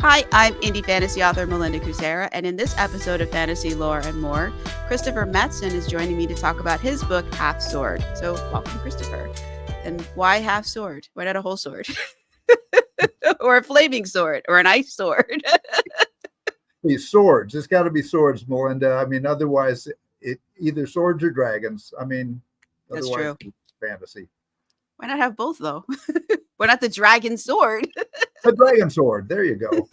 Hi, I'm indie fantasy author Melinda Kucsera, and in this episode of Fantasy Lore and More, Christopher Matson is joining me to talk about his book, Half Sword. So, welcome, Christopher. And why half sword? Why not a whole sword? Or a flaming sword, or an ice sword? These swords. It's got to be swords, Melinda. I mean, otherwise, it either swords or dragons. I mean, That's otherwise, true. it's fantasy. Why not have both, though? Why not the dragon sword? A dragon sword. There you go.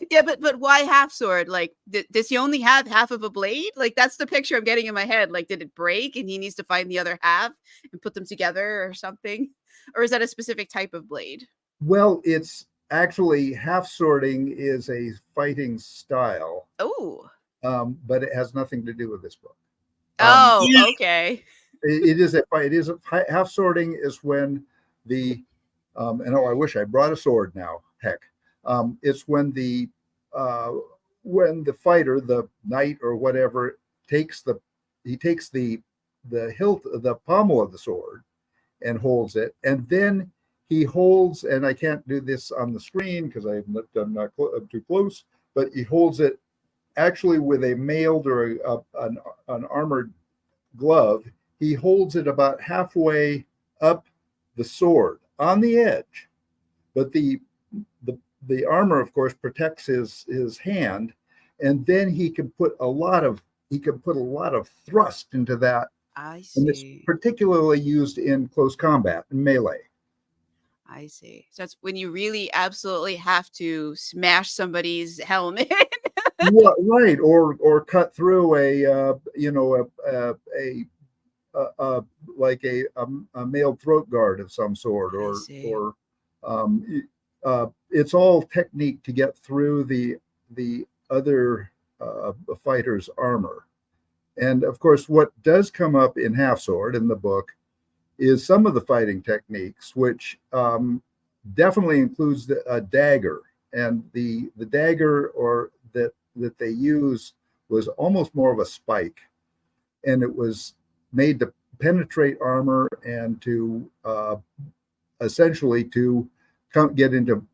Yeah, but why half sword? Like, does he only have half of a blade? Like, that's the picture I'm getting in my head. Like, did it break and he needs to find the other half and put them together or something? Or is that a specific type of blade? Well, it's actually half swording is a fighting style, Oh. but it has nothing to do with this book. Oh, okay. It is a fight. It is half swording is when the and oh, I wish I brought a sword now. Heck, it's when the fighter, the knight or whatever, takes the hilt, the pommel of the sword, and holds it, and then he holds, and I can't do this on the screen because I'm not too close, but he holds it actually with a mailed or an armored glove. He holds it about halfway up the sword on the edge, but the armor, of course, protects his hand, and then he can put a lot of thrust into that. I And it's see. particularly used in close combat and melee. I see. So that's when you really absolutely have to smash somebody's helmet. Right, or cut through a like a male throat guard of some sort, or it's all technique to get through the other fighter's armor. And of course, what does come up in Half Sword in the book is some of the fighting techniques, which definitely includes a dagger. And the dagger or that they use was almost more of a spike, and it was made to penetrate armor and to essentially to get into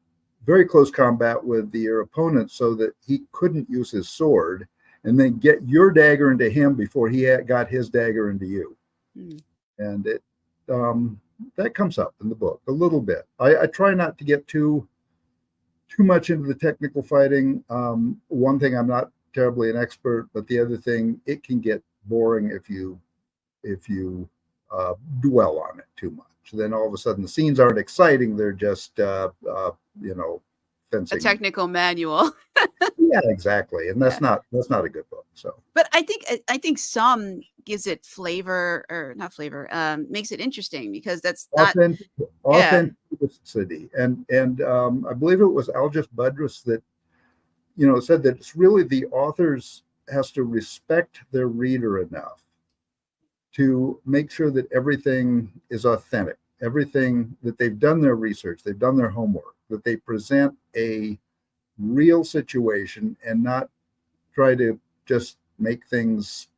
very close combat with your opponent, so that he couldn't use his sword, and then get your dagger into him before he got his dagger into you. And it that comes up in the book a little bit. I try not to get too much into the technical fighting. One thing, I'm not terribly an expert, but the other thing, it can get boring if you dwell on it too much. Then all of a sudden the scenes aren't exciting. They're just fencing. A technical manual. Yeah, exactly. And that's not a good book. So, but I think some gives it flavor, or not flavor, makes it interesting, because that's not authenticity. And I believe it was Aljaz Budrus that said that it's really the authors has to respect their reader enough to make sure that everything is authentic, everything that they've done their research, they've done their homework, that they present a real situation and not try to just make things,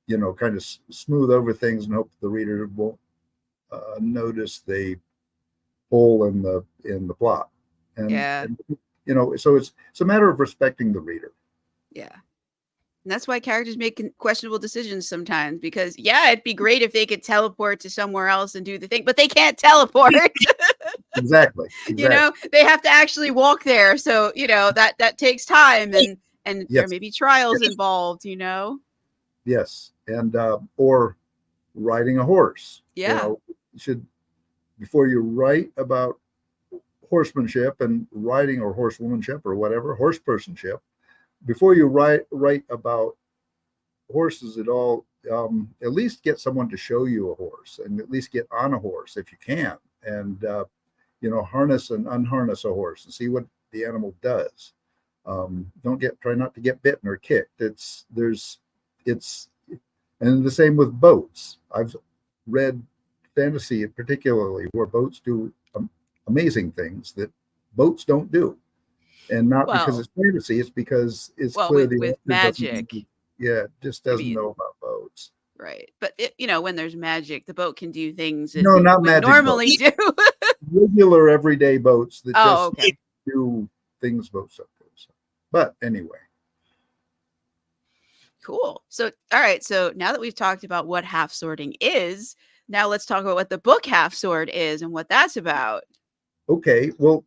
kind of smooth over things and hope the reader won't notice the hole in the plot. And so it's a matter of respecting the reader. Yeah. And that's why characters make questionable decisions sometimes, because it'd be great if they could teleport to somewhere else and do the thing, but they can't teleport. Exactly. They have to actually walk there. So, that takes time, and yes. There may be trials involved, Yes. And, or riding a horse. Yeah. You should, before you write about horsemanship and riding, or horsewomanship, or whatever, horsepersonship, before you write about horses at all, at least get someone to show you a horse, and at least get on a horse if you can, and harness and unharness a horse and see what the animal does. Try not to get bitten or kicked. And the same with boats. I've read fantasy particularly where boats do amazing things that boats don't do. And not because it's fantasy, it's because it's clear with magic. Just doesn't know about boats. Right. But when there's magic, the boat can do things it not would normally boats. do. Regular everyday boats that do things both subjects. But anyway. Cool. So, all right. So now that we've talked about what half sorting is, now let's talk about what the book Half Sword is and what that's about. Okay. Well,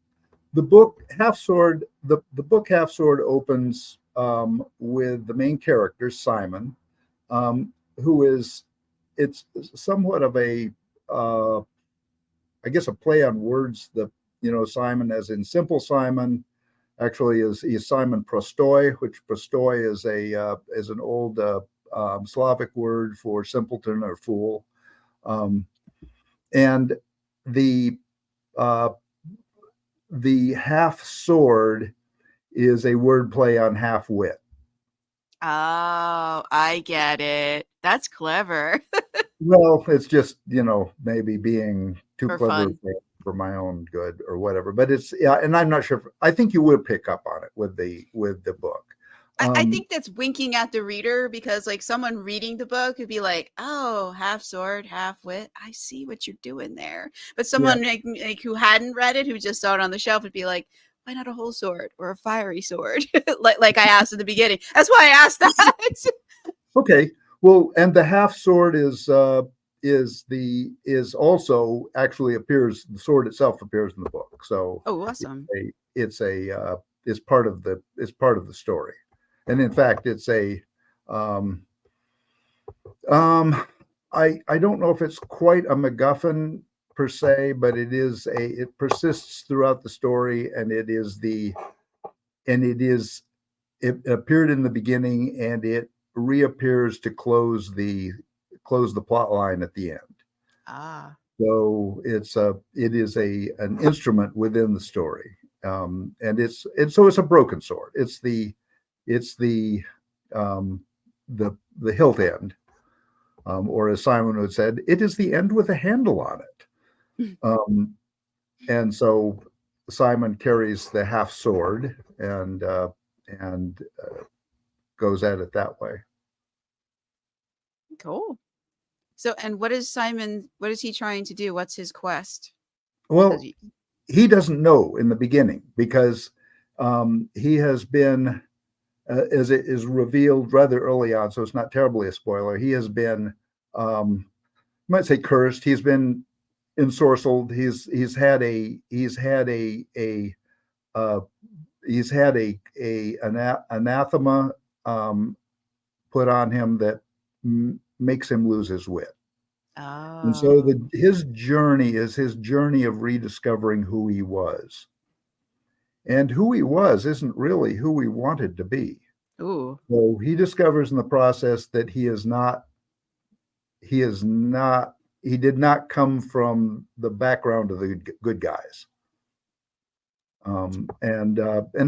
the book Half Sword, the book Half Sword opens with the main character, Simon, who is, it's somewhat of a, I guess, a play on words. Simon, as in simple Simon, actually is Simon Prostoi, which Prostoi is an old Slavic word for simpleton or fool, and the uh, the half sword is a word play on half wit. Oh, I get it. That's clever. Well, it's just, maybe being too For clever fun. for my own good or whatever. But it's, yeah, and I'm not sure. I think you would pick up on it with the book. I think that's winking at the reader, because like someone reading the book would be like, oh, half sword, half wit. I see what you're doing there. But Yeah, someone like who hadn't read it, who just saw it on the shelf, would be like, why not a whole sword or a fiery sword? like I asked in the beginning. That's why I asked that. okay. Well, and the half sword is also actually appears. The sword itself appears in the book. So Oh, awesome. it's part of the story. And in fact, it's a um, I don't know if it's quite a MacGuffin per se, but it persists throughout the story, and it appeared in the beginning, and it reappears to close the plot line at the end. Ah. So it is an instrument within the story, so it's a broken sword. It's the hilt end, or as Simon would said, it is the end with a handle on it. And so Simon carries the half sword and goes at it that way. Cool. So, and what is he trying to do? What's his quest? Well, he doesn't know in the beginning, because he has been, as it is revealed rather early on, so it's not terribly a spoiler. He has been, you might say, cursed. He's been ensorcelled. He's had an anathema put on him that makes him lose his wit. And so Oh. his journey is his journey of rediscovering who he was. And who he was isn't really who he wanted to be. Ooh. So he discovers in the process that he did not come from the background of the good guys. And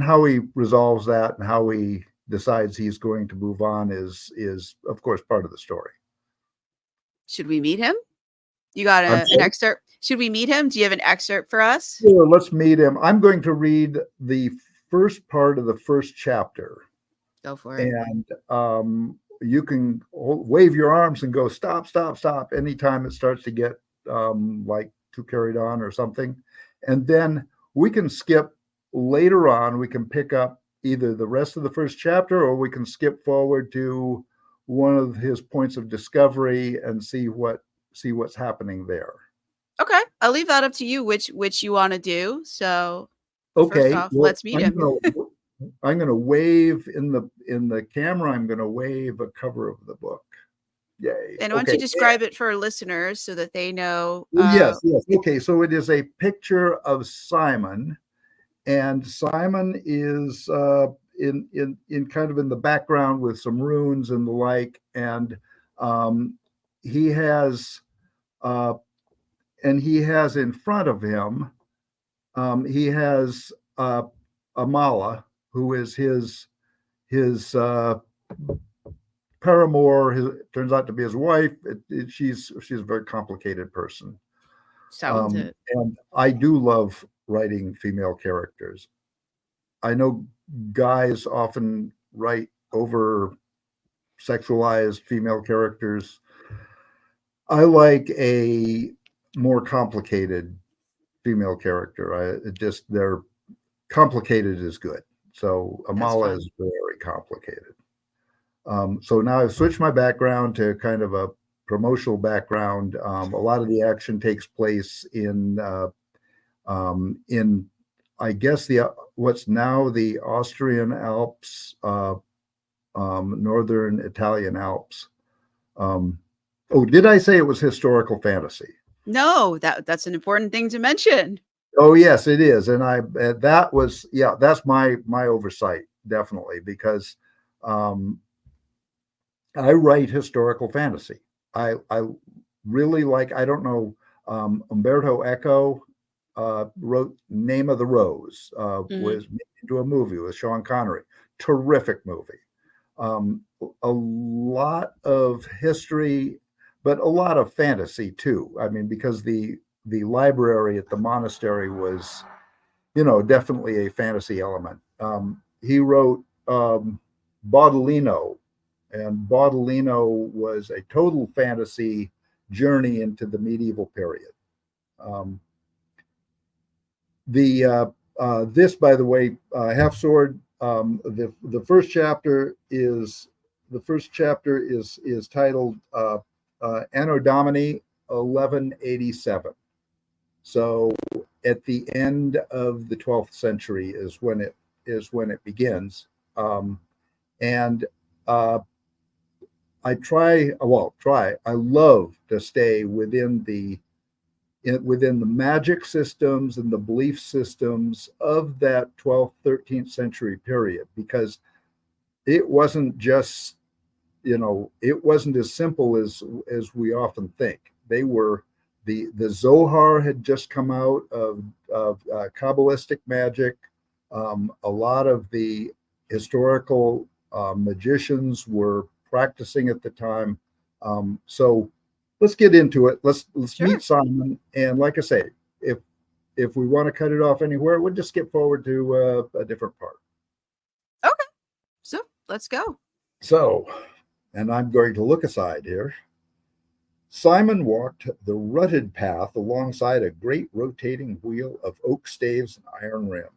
how he resolves that and how he decides he's going to move on is of course part of the story. Should we meet him? You got an excerpt? Should we meet him? Do you have an excerpt for us? Sure, let's meet him. I'm going to read the first part of the first chapter. Go for it. And you can wave your arms and go stop, stop, stop anytime it starts to get like too carried on or something. And then we can skip later on. We can pick up either the rest of the first chapter, or we can skip forward to one of his points of discovery and see what's happening there. Okay, I'll leave that up to you, which you want to do. So, okay, first off, well, let's meet him. I'm going to wave in the camera. I'm going to wave a cover of the book. Yay! And why don't you describe it for listeners so that they know? Yes. Okay, so it is a picture of Simon, and Simon is in kind of in the background with some runes and the like, and he has in front of him he has Amala, who is his paramour. Turns out to be his wife. She's a very complicated person. Sounds it. And I do love writing female characters. I know guys often write over sexualized female characters. I like a more complicated female character. They're complicated is good. So That's Amala fun. is very complicated. So now I've switched my background to kind of a promotional background. A lot of the action takes place in I guess the what's now the Austrian Alps, northern Italian Alps. Oh, did I say it was historical fantasy? No, that's an important thing to mention. Oh yes, it is, and that was that's my oversight definitely because I write historical fantasy. I really like. I don't know. Umberto Eco wrote Name of the Rose, Mhm. was made into a movie with Sean Connery. Terrific movie. A lot of history, but a lot of fantasy too. I mean, because the library at the monastery was, definitely a fantasy element. He wrote Baudolino, and Baudolino was a total fantasy journey into the medieval period. Um, the This, by the way, Half Sword. The first chapter is titled Anno Domini 1187. So at the end of the 12th century is when it begins, and I love to stay within the magic systems and the belief systems of that 12th, 13th century period, because it wasn't just, it wasn't as simple as we often think. They were the Zohar had just come out of Kabbalistic magic. A lot of the historical magicians were practicing at the time. So let's get into it. Let's Sure. meet Simon. And like I say, if we want to cut it off anywhere, we'll just skip forward to a different part. Okay. So let's go. So, and I'm going to look aside here. Simon walked the rutted path alongside a great rotating wheel of oak staves and iron rim.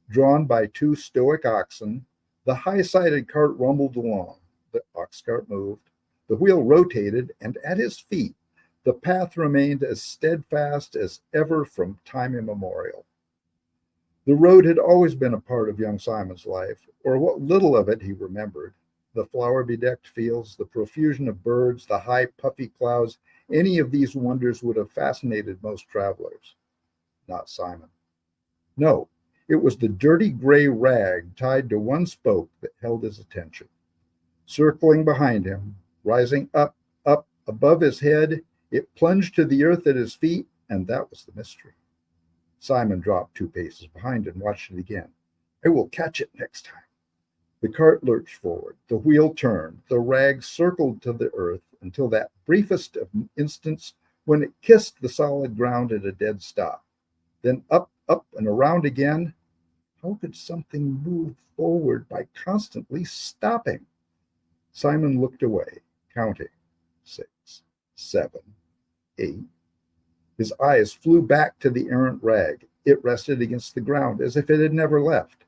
Drawn by two stoic oxen, the high-sided cart rumbled along. The ox cart moved, the wheel rotated, and at his feet the path remained as steadfast as ever from time immemorial. The road had always been a part of young Simon's life, or what little of it he remembered. The flower-bedecked fields, the profusion of birds, the high puffy clouds, any of these wonders would have fascinated most travelers. Not Simon. No, it was the dirty gray rag tied to one spoke that held his attention. Circling behind him, rising up above his head, it plunged to the earth at his feet, and that was the mystery. Simon dropped 2 paces behind and watched it again. I will catch it next time. The cart lurched forward. The wheel turned. The rag circled to the earth until that briefest of instants when it kissed the solid ground at a dead stop. Then up, and around again. How could something move forward by constantly stopping? Simon looked away, counting 6, 7, 8. His eyes flew back to the errant rag. It rested against the ground as if it had never left.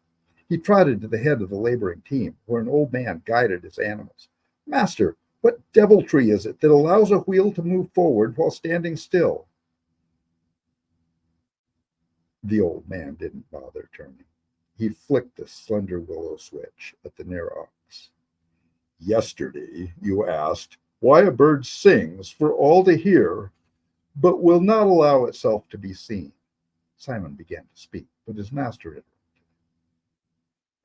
He trotted to the head of the laboring team, where an old man guided his animals. Master, what deviltry is it that allows a wheel to move forward while standing still? The old man didn't bother turning. He flicked the slender willow switch at the near ox. Yesterday you asked why a bird sings for all to hear, but will not allow itself to be seen. Simon began to speak, but his master interrupted.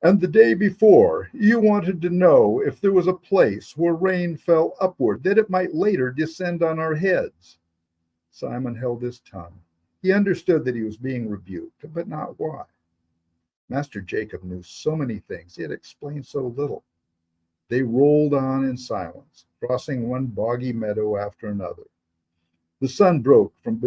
And the day before, you wanted to know if there was a place where rain fell upward, that it might later descend on our heads. Simon held his tongue. He understood that he was being rebuked, but not why. Master Jacob knew so many things, yet explained so little. They rolled on in silence, crossing one boggy meadow after another. The sun broke from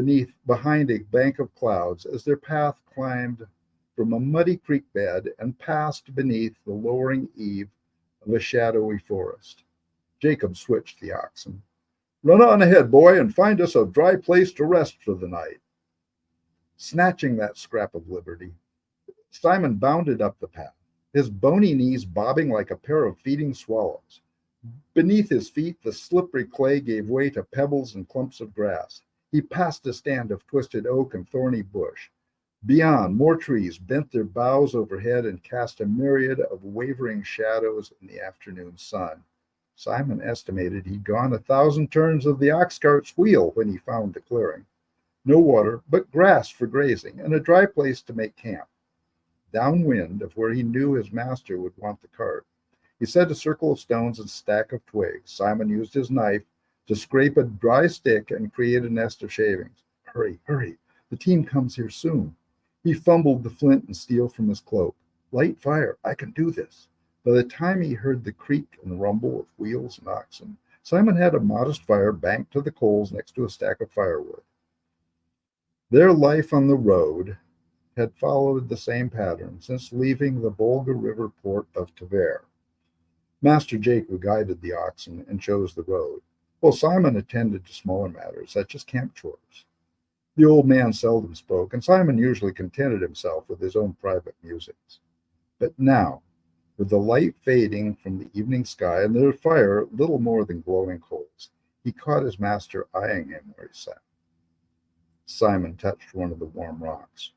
behind a bank of clouds as their path climbed from a muddy creek bed and passed beneath the lowering eave of a shadowy forest. Jacob switched the oxen. Run on ahead, boy, and find us a dry place to rest for the night. Snatching that scrap of liberty, Simon bounded up the path, his bony knees bobbing like a pair of feeding swallows. Beneath his feet, the slippery clay gave way to pebbles and clumps of grass. He passed a stand of twisted oak and thorny bush. Beyond, more trees bent their boughs overhead and cast a myriad of wavering shadows in the afternoon sun. Simon estimated he'd gone 1,000 turns of the ox cart's wheel when he found the clearing. No water, but grass for grazing and a dry place to make camp. Downwind of where he knew his master would want the cart, he set a circle of stones and stack of twigs. Simon used his knife to scrape a dry stick and create a nest of shavings. Hurry, hurry, the team comes here soon. He fumbled the flint and steel from his cloak. Light fire, I can do this. By the time he heard the creak and rumble of wheels and oxen, Simon had a modest fire banked to the coals next to a stack of firewood. Their life on the road had followed the same pattern since leaving the Volga River port of Tver. Master Jacob guided the oxen and chose the road, while Simon attended to smaller matters such as camp chores. The old man seldom spoke, and Simon usually contented himself with his own private musings. But now, with the light fading from the evening sky and their fire little more than glowing coals, he caught his master eyeing him where he sat. Simon touched one of the warm rocks.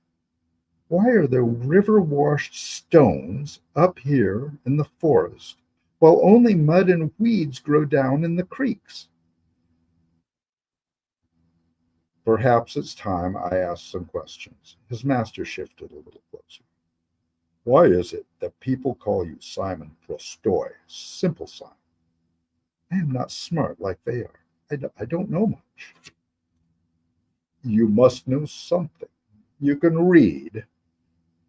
Why are there river-washed stones up here in the forest, while only mud and weeds grow down in the creeks? Perhaps it's time I asked some questions. His master shifted a little closer. Why is it that people call you Simon Prostoy, simple Simon? I am not smart like they are. I don't know much. You must know something. You can read,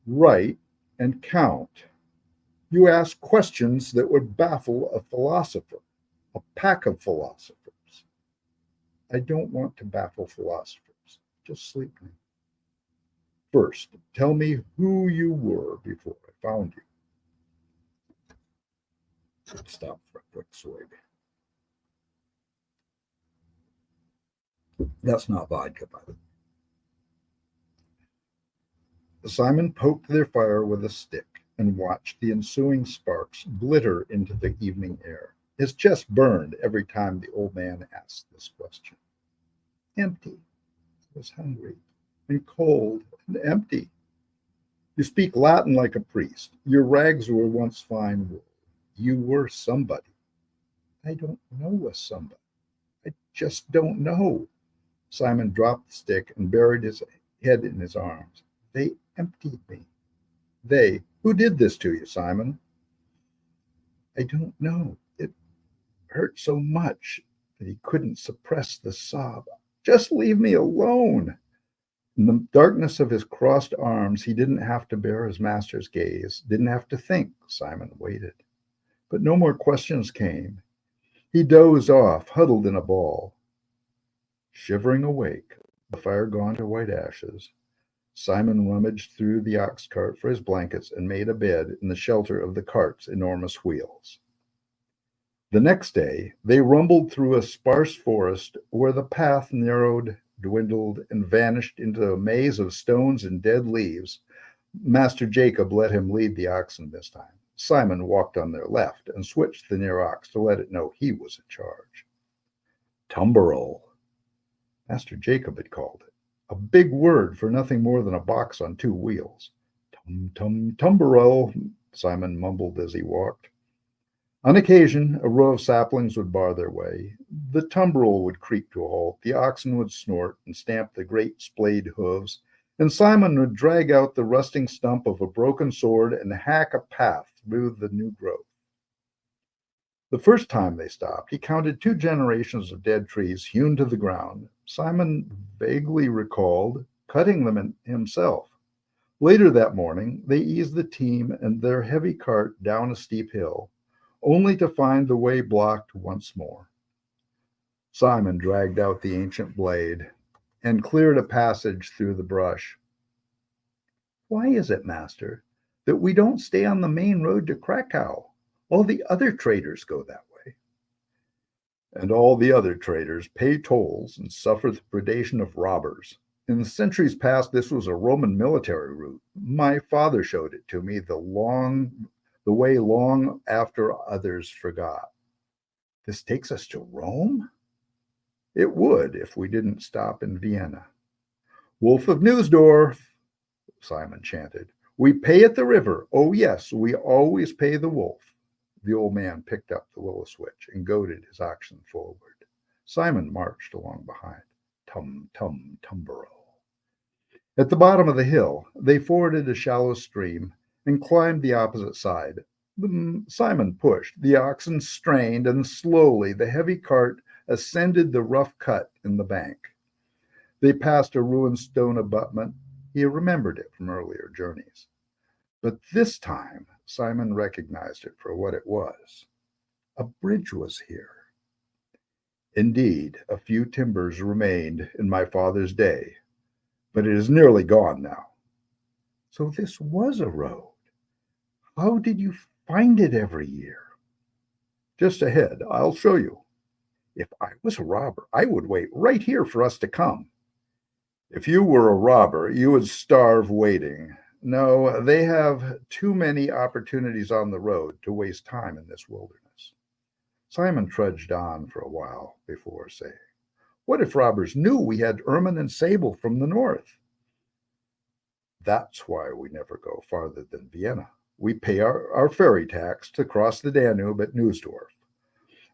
write, and count. You ask questions that would baffle a philosopher, a pack of philosophers. I don't want to baffle philosophers. Just sleep now. First, tell me who you were before I found you. Let's stop for a quick swig. That's not vodka, by the way. Simon poked their fire with a stick and watched the ensuing sparks glitter into the evening air. His chest burned every time the old man asked this question. Empty. I was hungry and cold and empty. You speak Latin like a priest. Your rags were once fine wool. You were somebody. I don't know a somebody. I just don't know. Simon dropped the stick and buried his head in his arms. They emptied me. They. Who did this to you, Simon? I don't know. It hurt so much that he couldn't suppress the sob. Just leave me alone. In the darkness of his crossed arms, he didn't have to bear his master's gaze, didn't have to think. Simon waited. But no more questions came. He dozed off, huddled in a ball. Shivering awake, the fire gone to white ashes, Simon rummaged through the ox cart for his blankets and made a bed in the shelter of the cart's enormous wheels. The next day, they rumbled through a sparse forest where the path narrowed, dwindled, and vanished into a maze of stones and dead leaves. Master Jacob let him lead the oxen this time. Simon walked on their left and switched the near ox to let it know he was in charge. Tumbrel, Master Jacob had called it, a big word for nothing more than a box on two wheels. Tumbrel, Simon mumbled as he walked. On occasion, a row of saplings would bar their way. The tumbrel would creak to a halt, the oxen would snort and stamp the great splayed hooves, and Simon would drag out the rusting stump of a broken sword and hack a path through the new growth. The first time they stopped, he counted 2 generations of dead trees hewn to the ground. Simon vaguely recalled cutting them himself. Later that morning, they eased the team and their heavy cart down a steep hill, only to find the way blocked once more. Simon dragged out the ancient blade and cleared a passage through the brush. Why is it, Master, that we don't stay on the main road to Krakow? All the other traders go that way. And all the other traders pay tolls and suffer the predation of robbers. In the centuries past, this was a Roman military route. My father showed it to me the way long after others forgot. This takes us to Rome? It would if we didn't stop in Vienna. Wolf of Neusdorf, Simon chanted. We pay at the river. Oh, yes, we always pay the wolf. The old man picked up the willow switch and goaded his oxen forward. Simon marched along behind. Tum, tum, tumbero. At the bottom of the hill, they forded a shallow stream and climbed the opposite side. Simon pushed. The oxen strained, and slowly the heavy cart ascended the rough cut in the bank. They passed a ruined stone abutment. He remembered it from earlier journeys. But this time, Simon recognized it for what it was. A bridge was here. Indeed, a few timbers remained in my father's day, but it is nearly gone now. So this was a road. How did you find it every year? Just ahead, I'll show you. If I was a robber, I would wait right here for us to come. If you were a robber, you would starve waiting. No, they have too many opportunities on the road to waste time in this wilderness. Simon trudged on for a while before saying, what if robbers knew we had ermine and sable from the north? That's why we never go farther than Vienna. We pay our ferry tax to cross the Danube at Neusdorf.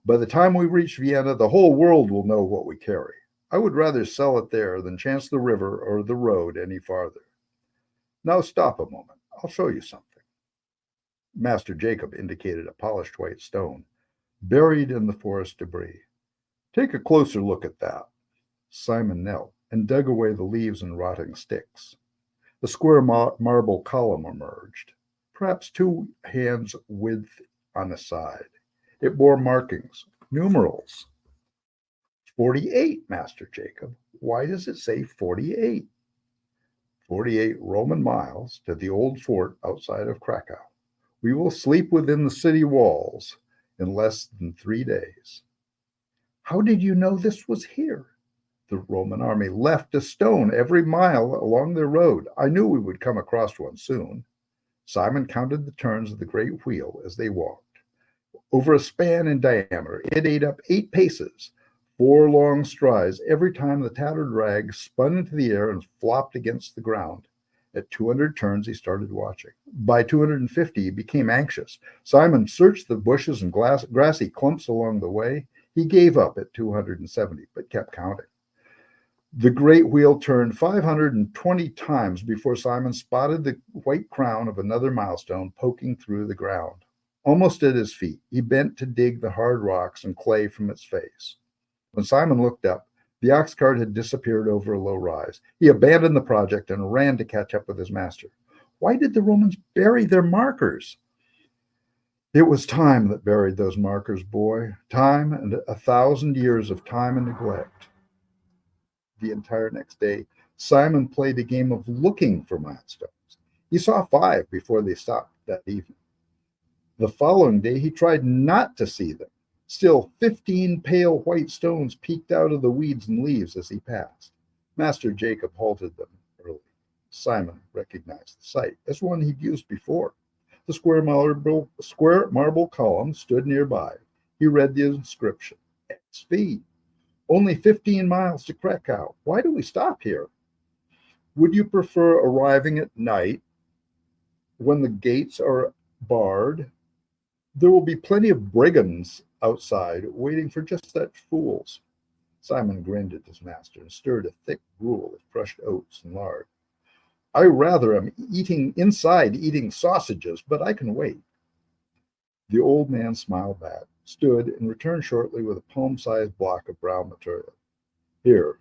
By the time we reach Vienna, the whole world will know what we carry. I would rather sell it there than chance the river or the road any farther. Now stop a moment. I'll show you something. Master Jacob indicated a polished white stone buried in the forest debris. Take a closer look at that. Simon knelt and dug away the leaves and rotting sticks. A square marble column emerged, perhaps 2 hands' width on a side. It bore markings, numerals. 48, Master Jacob. Why does it say 48? 48 Roman miles to the old fort outside of Krakow. We will sleep within the city walls in less than 3 days. How did you know this was here? The Roman army left a stone every mile along their road. I knew we would come across one soon. Simon counted the turns of the great wheel as they walked. Over a span in diameter, it ate up 8 paces, 4 long strides every time the tattered rag spun into the air and flopped against the ground. At 200 turns, he started watching. By 250, he became anxious. Simon searched the bushes and grassy clumps along the way. He gave up at 270, but kept counting. The great wheel turned 520 times before Simon spotted the white crown of another milestone poking through the ground. Almost at his feet, he bent to dig the hard rocks and clay from its face. When Simon looked up, the ox cart had disappeared over a low rise. He abandoned the project and ran to catch up with his master. Why did the Romans bury their markers? It was time that buried those markers, boy. Time and 1,000 years of time and neglect. The entire next day, Simon played a game of looking for milestones. He saw 5 before they stopped that evening. The following day, he tried not to see them. Still, 15 pale white stones peeked out of the weeds and leaves as he passed. Master Jacob halted them early. Simon recognized the sight as one he'd used before. The square marble column stood nearby. He read the inscription, XV. Only 15 miles to Krakow. Why do we stop here? Would you prefer arriving at night when the gates are barred? There will be plenty of brigands outside waiting for just such fools. Simon grinned at his master and stirred a thick gruel of crushed oats and lard. I rather am eating sausages, but I can wait. The old man smiled back, stood, and returned shortly with a palm-sized block of brown material. Here,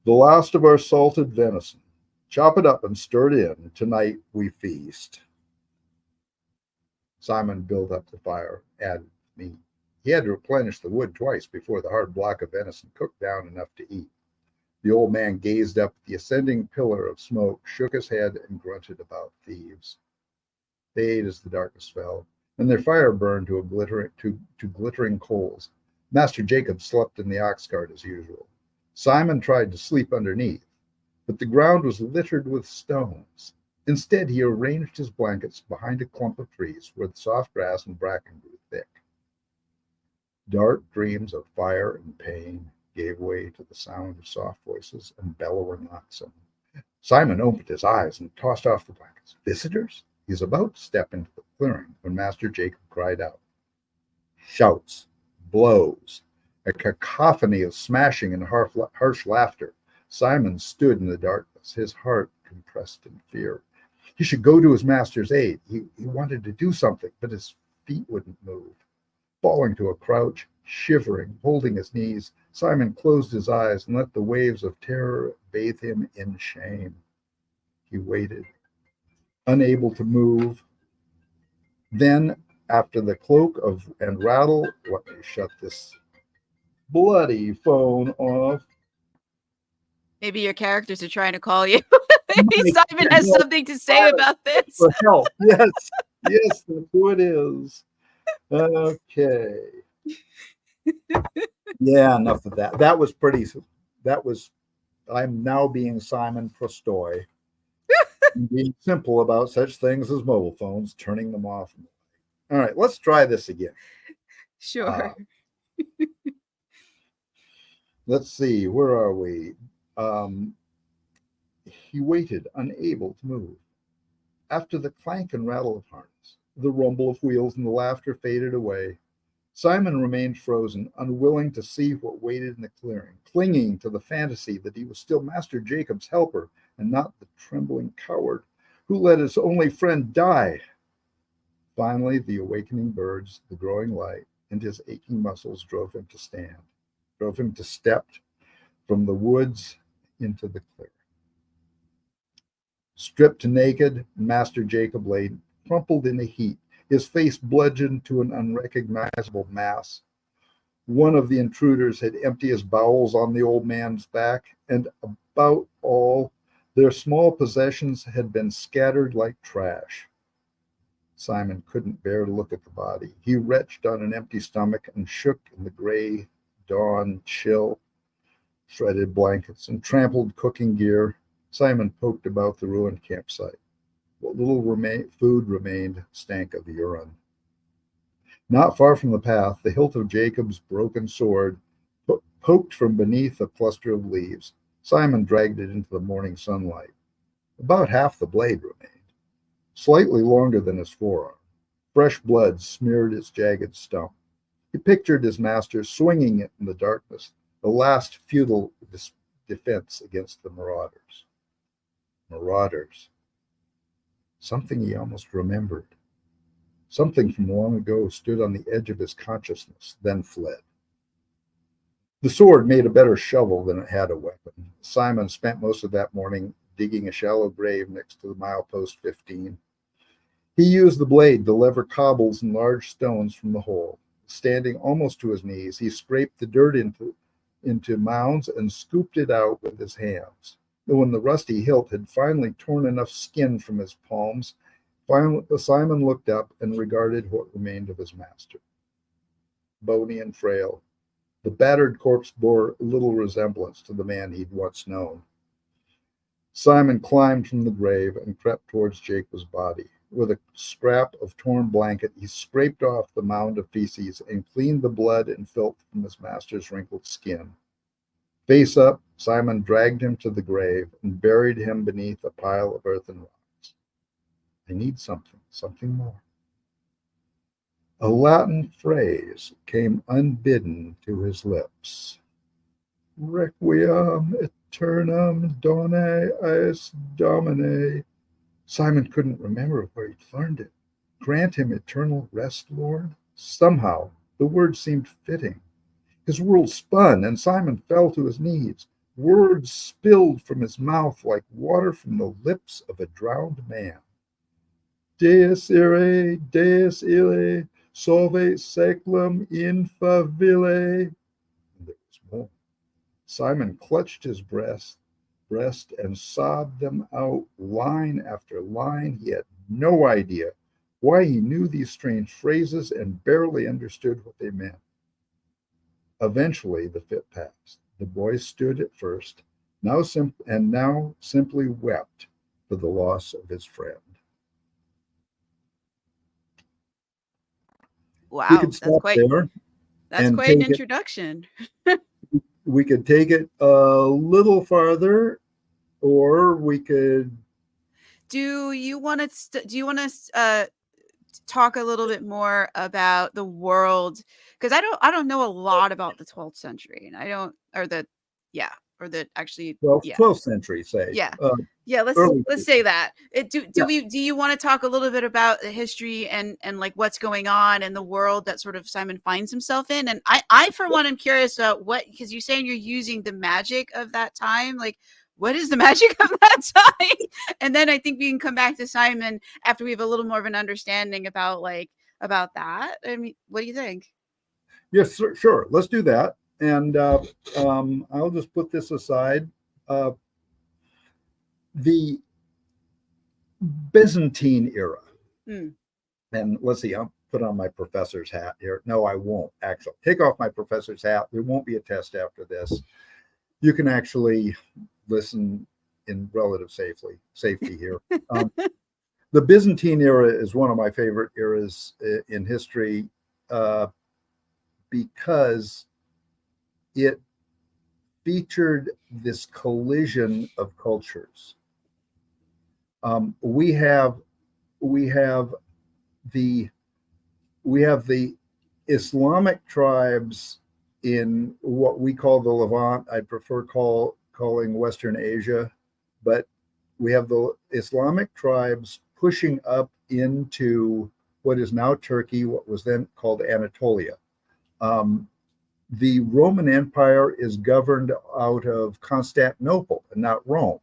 the last of our salted venison. Chop it up and stir it in. Tonight we feast. Simon built up the fire, added meat. He had to replenish the wood twice before the hard block of venison cooked down enough to eat. The old man gazed up at the ascending pillar of smoke, shook his head, and grunted about thieves. They ate as the darkness fell, and their fire burned to glittering coals. Master Jacob slept in the ox cart as usual. Simon tried to sleep underneath. but the ground was littered with stones. Instead, he arranged his blankets behind a clump of trees where the soft grass and bracken grew thick. Dark dreams of fire and pain gave way to the sound of soft voices and bellowing oxen. Simon opened his eyes and tossed off the blankets. Visitors? He was about to step into the clearing when Master Jacob cried out. Shouts, blows, a cacophony of smashing and harsh laughter. Simon stood in the darkness, his heart compressed in fear. He should go to his master's aid. He wanted to do something, but his feet wouldn't move. Falling to a crouch, shivering, holding his knees, Simon closed his eyes and let the waves of terror bathe him in shame. He waited, unable to move. Then, after the cloak and rattle, let me shut this bloody phone off. Maybe your characters are trying to call you. Maybe Simon has something to say about this. For help. Yes, that's who it is. Okay. Yeah, enough of that. I'm now being Simon Prostoy. Being simple about such things as mobile phones, turning them off. All right, let's try this again. Sure. Let's see, where are we? He waited, unable to move. After the clank and rattle of harness, the rumble of wheels and the laughter faded away, Simon remained frozen, unwilling to see what waited in the clearing, clinging to the fantasy that he was still Master Jacob's helper and not the trembling coward who let his only friend die. Finally, the awakening birds, the growing light, and his aching muscles drove him to stand, drove him to step from the woods into the clearing. Stripped naked, Master Jacob lay crumpled in a heap, his face bludgeoned to an unrecognizable mass. One of the intruders had emptied his bowels on the old man's back, and about all their small possessions had been scattered like trash. Simon couldn't bear to look at the body. He retched on an empty stomach and shook in the gray dawn chill. Shredded blankets and trampled cooking gear, Simon poked about the ruined campsite. What little food remained stank of urine. Not far from the path, the hilt of Jacob's broken sword poked from beneath a cluster of leaves. Simon dragged it into the morning sunlight. About half the blade remained, slightly longer than his forearm. Fresh blood smeared its jagged stump. He pictured his master swinging it in the darkness, the last futile defense against the marauders. Marauders. Something he almost remembered. Something from long ago stood on the edge of his consciousness, then fled. The sword made a better shovel than it had a weapon. Simon spent most of that morning digging a shallow grave next to the milepost 15. He used the blade to lever cobbles and large stones from the hole. Standing almost to his knees, he scraped the dirt into mounds and scooped it out with his hands. When the rusty hilt had finally torn enough skin from his palms, Simon looked up and regarded what remained of his master. Bony and frail, the battered corpse bore little resemblance to the man he'd once known. Simon climbed from the grave and crept towards Jacob's body. With a scrap of torn blanket, he scraped off the mound of feces and cleaned the blood and filth from his master's wrinkled skin. Face up, Simon dragged him to the grave and buried him beneath a pile of earth and rocks. I need something more. A Latin phrase came unbidden to his lips. Requiem aeternam done eis Domine. Simon couldn't remember where he'd learned it. Grant him eternal rest, Lord? Somehow, the word seemed fitting. His world spun, and Simon fell to his knees. Words spilled from his mouth like water from the lips of a drowned man. Deus ire, solve seclum infavile. And there was more. Simon clutched his breast and sobbed them out line after line. He had no idea why he knew these strange phrases and barely understood what they meant. Eventually, the fit passed. The boy stood at first, now simply wept for the loss of his friend. We Wow, could stop there that's and quite an take it. introduction. We could take it a little farther, or we could. Do you want to talk a little bit more about the world, because I don't know a lot about the 12th century, and I don't or the yeah or the actually Well, yeah 12th century, say, yeah yeah early. let's say that Yeah, do you want to talk a little bit about the history and like what's going on in the world that sort of Simon finds himself in? And I for one am curious about what, because you're saying you're using the magic of that time, like what is the magic of that time? And then I think we can come back to Simon after we have a little more of an understanding about about that. I mean, what do you think? yes, sir, sure. Let's do that. And I'll just put this aside. Uh, the Byzantine era, Hmm. and let's see, I'll put on my professor's hat here. No, I won't actually take off my professor's hat. There won't be a test after this. You can actually listen in relative safety here. Um, the Byzantine era is one of my favorite eras in history uh, because it featured this collision of cultures. Um, we have we have the we have the Islamic tribes in what we call the Levant. I prefer calling Western Asia, but we have the Islamic tribes pushing up into what is now Turkey, what was then called Anatolia. Um, the Roman Empire is governed out of Constantinople and not Rome.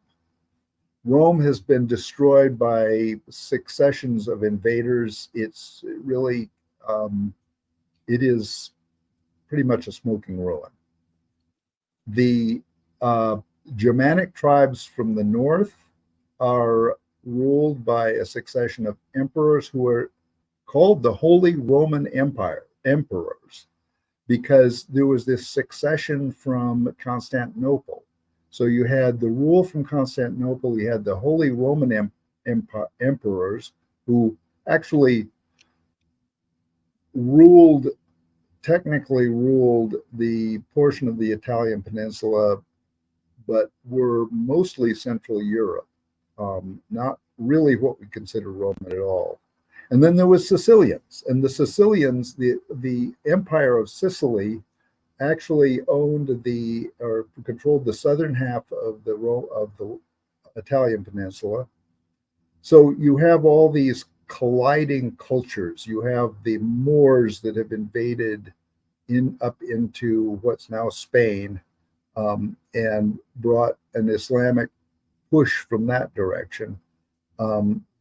Rome has been destroyed by successions of invaders. It's really, it is pretty much a smoking ruin. The uh, Germanic tribes from the north are ruled by a succession of emperors who are called the Holy Roman Empire emperors, because there was this succession from Constantinople. So you had the rule from Constantinople, you had the Holy Roman emperors who actually ruled, technically ruled the portion of the Italian peninsula, but were mostly Central Europe, not really what we consider Roman at all. And then there was Sicilians, and the Sicilians, the Empire of Sicily, actually owned the or controlled the southern half of the Italian peninsula. So you have all these colliding cultures. You have the Moors that have invaded in up into what's now Spain, and brought an Islamic push from that direction.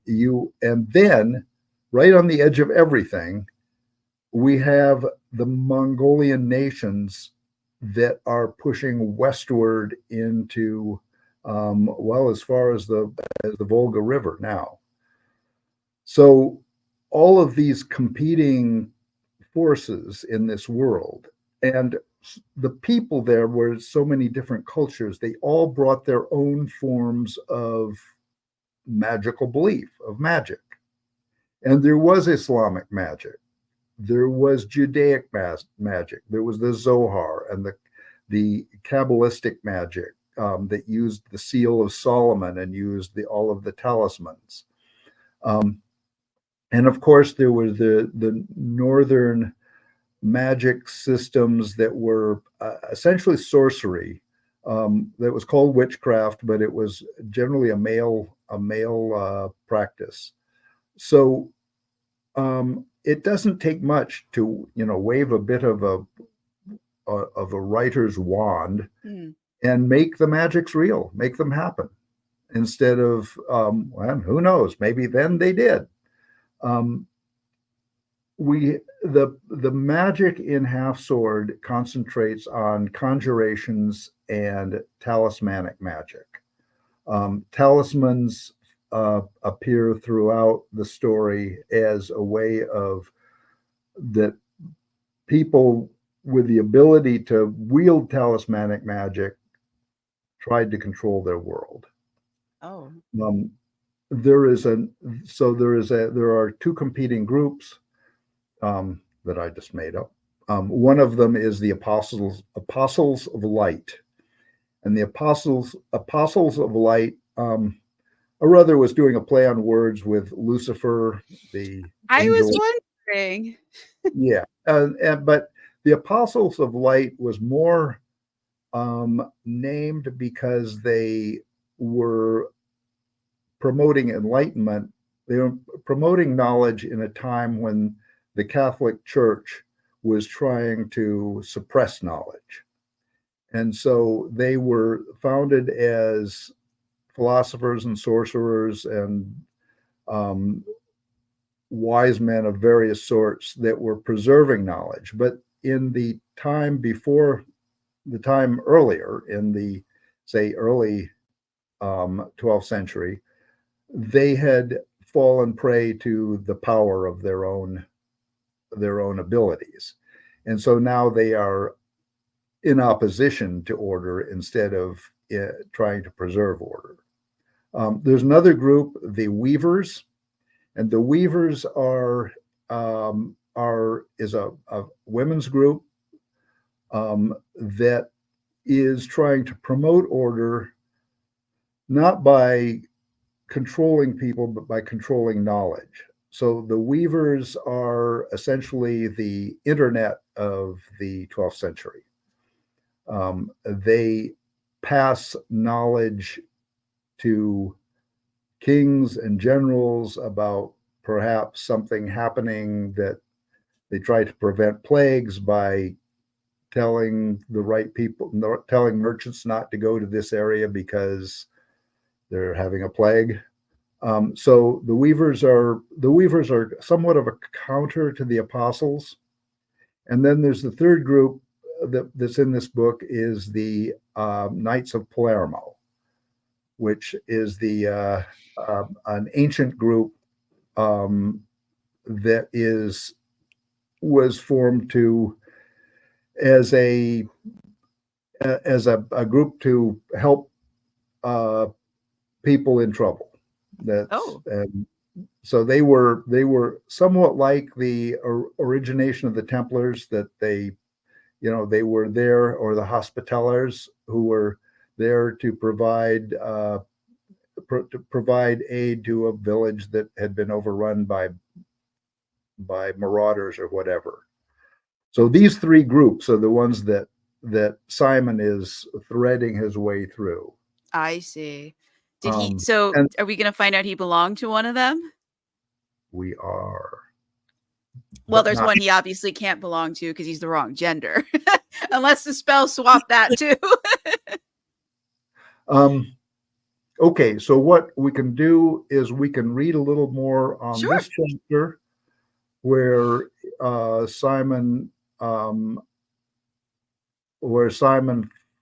You and then right on the edge of everything, we have the Mongolian nations that are pushing westward into, well, as far as the Volga River now. So all of these competing forces in this world, and the people there were so many different cultures. They all brought their own forms of magical belief, of magic. And there was Islamic magic. There was Judaic magic. There was the Zohar and the Kabbalistic magic that used the seal of Solomon and used all of the talismans. Um, and of course, there was the northern magic systems that were essentially sorcery. That was called witchcraft, but it was generally a male practice. So it doesn't take much to wave a bit of a writer's wand and make the magics real, make them happen. Instead of well, who knows? Maybe then they did. Um, the magic in Half Sword concentrates on conjurations and talismanic magic. Talismans appear throughout the story as a way of that people with the ability to wield talismanic magic tried to control their world. Oh. Um, there are two competing groups that I just made up. One of them is the apostles of light, and the apostles of light. Arother was doing a play on words with Lucifer, the I was angel. wondering. Yeah, but the apostles of light was more named because they were promoting enlightenment. They were promoting knowledge in a time when the Catholic Church was trying to suppress knowledge. And so they were founded as philosophers and sorcerers and wise men of various sorts that were preserving knowledge. But in the time before, the time earlier, in the, say, early 12th century, they had fallen prey to the power of their own abilities. And so now they are in opposition to order instead of trying to preserve order. There's another group, the Weavers, and the Weavers is a women's group that is trying to promote order, not by controlling people, but by controlling knowledge. So the Weavers are essentially the internet of the 12th century. They pass knowledge to kings and generals about perhaps something happening, that they try to prevent plagues by telling the right people, telling merchants not to go to this area because they're having a plague. So the Weavers are somewhat of a counter to the apostles. And then there's the third group that's in this book is the Knights of Palermo, which is an ancient group that was formed as a group to help people in trouble. So they were somewhat like the origination of the Templars, that they were there, or the Hospitallers, who were there to provide aid to a village that had been overrun by marauders or whatever. So these three groups are the ones that Simon is threading his way through. I see. Are we going to find out he belonged to one of them? We are. Well, there's one he obviously can't belong to because he's the wrong gender, unless the spell swap that too. Okay, so what we can do is we can read a little more on Sure. this chapter, where Simon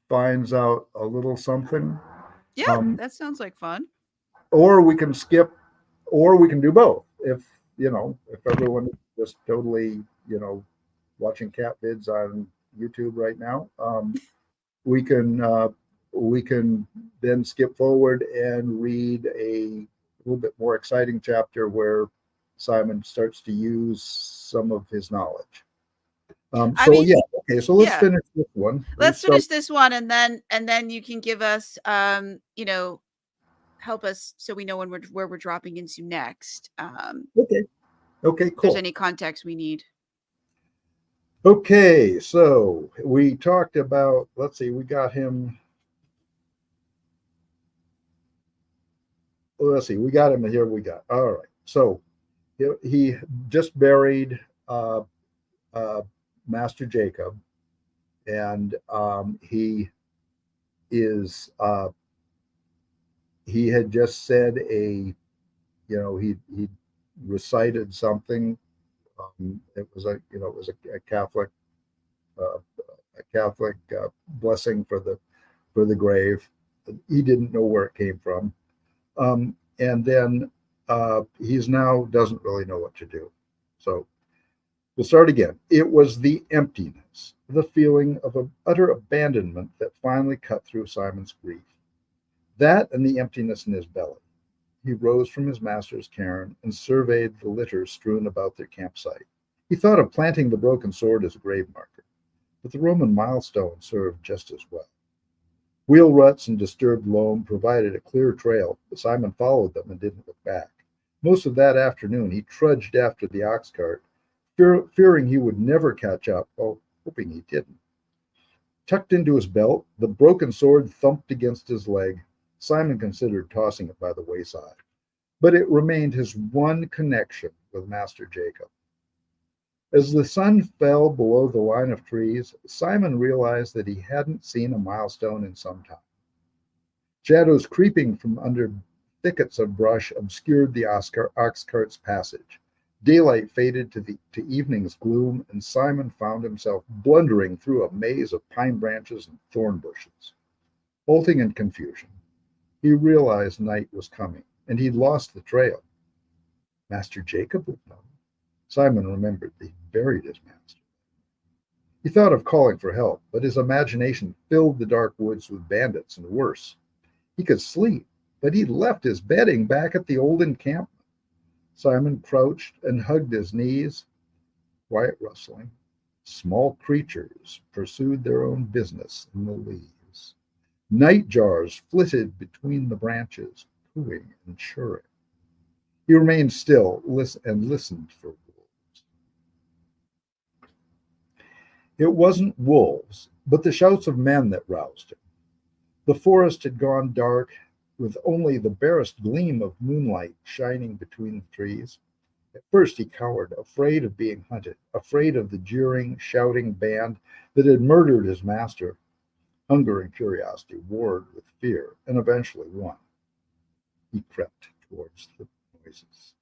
finds out a little something. Yeah, that sounds like fun. Or we can skip, or we can do both. If everyone is just totally, watching cat vids on YouTube right now, we can then skip forward and read a little bit more exciting chapter where Simon starts to use some of his knowledge. So let's finish this one. Let's finish this one, and then you can give us, help us so we know where we're dropping into next. Okay, cool. If there's any context we need. Okay, so we talked about, let's see, we got him. Let's see, we got him here. All right. So he just buried Master Jacob, and he had just said he recited something. It was a Catholic blessing for the grave. He didn't know where it came from. And then he's now doesn't really know what to do. So we'll start again. It was the emptiness, the feeling of utter abandonment that finally cut through Simon's grief. That and the emptiness in his belly. He rose from his master's cairn and surveyed the litter strewn about their campsite. He thought of planting the broken sword as a grave marker, but the Roman milestone served just as well. Wheel ruts and disturbed loam provided a clear trail, but Simon followed them and didn't look back. Most of that afternoon he trudged after the ox cart, fearing he would never catch up, while hoping he didn't. Tucked into his belt, the broken sword thumped against his leg. Simon considered tossing it by the wayside, but it remained his one connection with Master Jacob. As the sun fell below the line of trees, Simon realized that he hadn't seen a milestone in some time. Shadows creeping from under thickets of brush obscured the ox cart's passage. Daylight faded to evening's gloom, and Simon found himself blundering through a maze of pine branches and thorn bushes. Halting in confusion, he realized night was coming, and he'd lost the trail. Master Jacob would know. Simon remembered that he buried his master. He thought of calling for help, but his imagination filled the dark woods with bandits and worse. He could sleep, but he'd left his bedding back at the old encampment. Simon crouched and hugged his knees. Quiet rustling. Small creatures pursued their own business in the leaves. Night jars flitted between the branches, cooing and chirring. He remained still and listened for wolves. It wasn't wolves, but the shouts of men that roused him. The forest had gone dark, with only the barest gleam of moonlight shining between the trees. At first he cowered, afraid of being hunted, afraid of the jeering, shouting band that had murdered his master. Hunger and curiosity warred with fear, and eventually won. He crept towards the noises.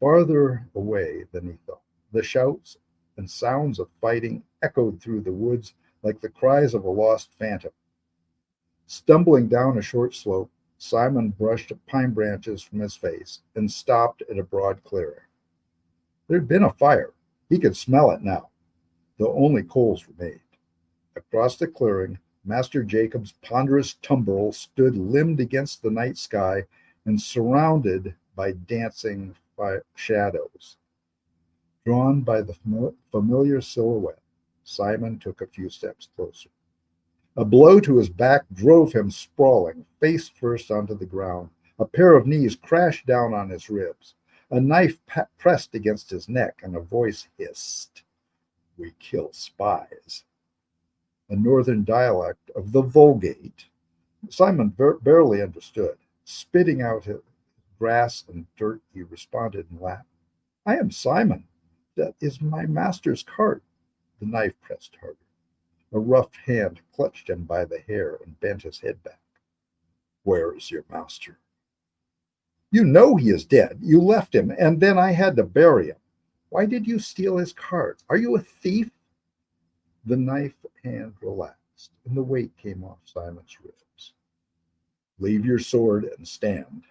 Farther away than he thought, the shouts and sounds of fighting echoed through the woods like the cries of a lost phantom. Stumbling down a short slope, Simon brushed pine branches from his face and stopped at a broad clearing. There'd been a fire. He could smell it now, though only coals remained. Across the clearing, Master Jacob's ponderous tumbrel stood limned against the night sky and surrounded by dancing shadows. Drawn by the familiar silhouette, Simon took a few steps closer. A blow to his back drove him sprawling, face first onto the ground. A pair of knees crashed down on his ribs. A knife pressed against his neck, and a voice hissed, "We kill spies." A northern dialect of the Vulgate. Simon barely understood. Spitting out his grass and dirt, he responded in Latin, "I am Simon. That is my master's cart." The knife pressed harder. A rough hand clutched him by the hair and bent his head back. "Where is your master?" "You know he is dead. You left him, and then I had to bury him. Why did you steal his cart? Are you a thief?" The knife hand relaxed, and the weight came off Simon's ribs. "Leave your sword and stand."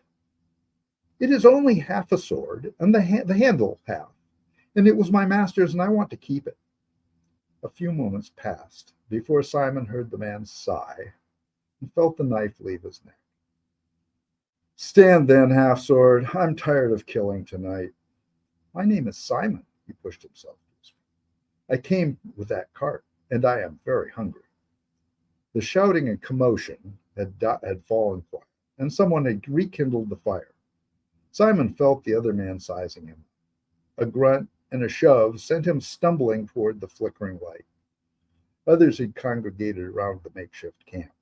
"It is only half a sword, and the handle half, and it was my master's, and I want to keep it." A few moments passed before Simon heard the man sigh and felt the knife leave his neck. "Stand then, half-sword. I'm tired of killing tonight." "My name is Simon," he pushed himself to his feet. "I came with that cart, and I am very hungry." The shouting and commotion had fallen quiet, and someone had rekindled the fire. Simon felt the other man sizing him. A grunt and a shove sent him stumbling toward the flickering light. Others had congregated around the makeshift camp.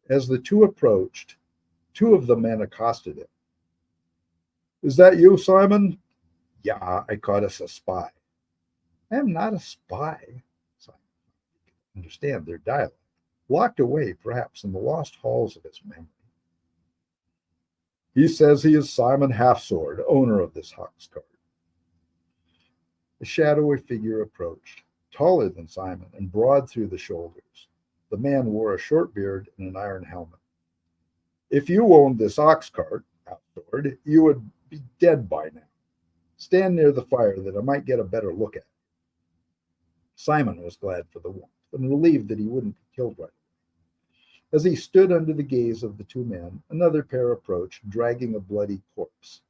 As the two approached, two of the men accosted him. "Is that you, Simon?" "Yeah, I caught us a spy." "I am not a spy." Simon could understand their dialect, locked away perhaps in the lost halls of his memory. "He says he is Simon Halfsword, owner of this ox cart." The shadowy figure approached, taller than Simon and broad through the shoulders. The man wore a short beard and an iron helmet. "If you owned this ox cart, Halfsword, you would be dead by now. Stand near the fire that I might get a better look at." Simon was glad for the warmth and relieved that he wouldn't be killed right away. As he stood under the gaze of the two men, another pair approached, dragging a bloody corpse.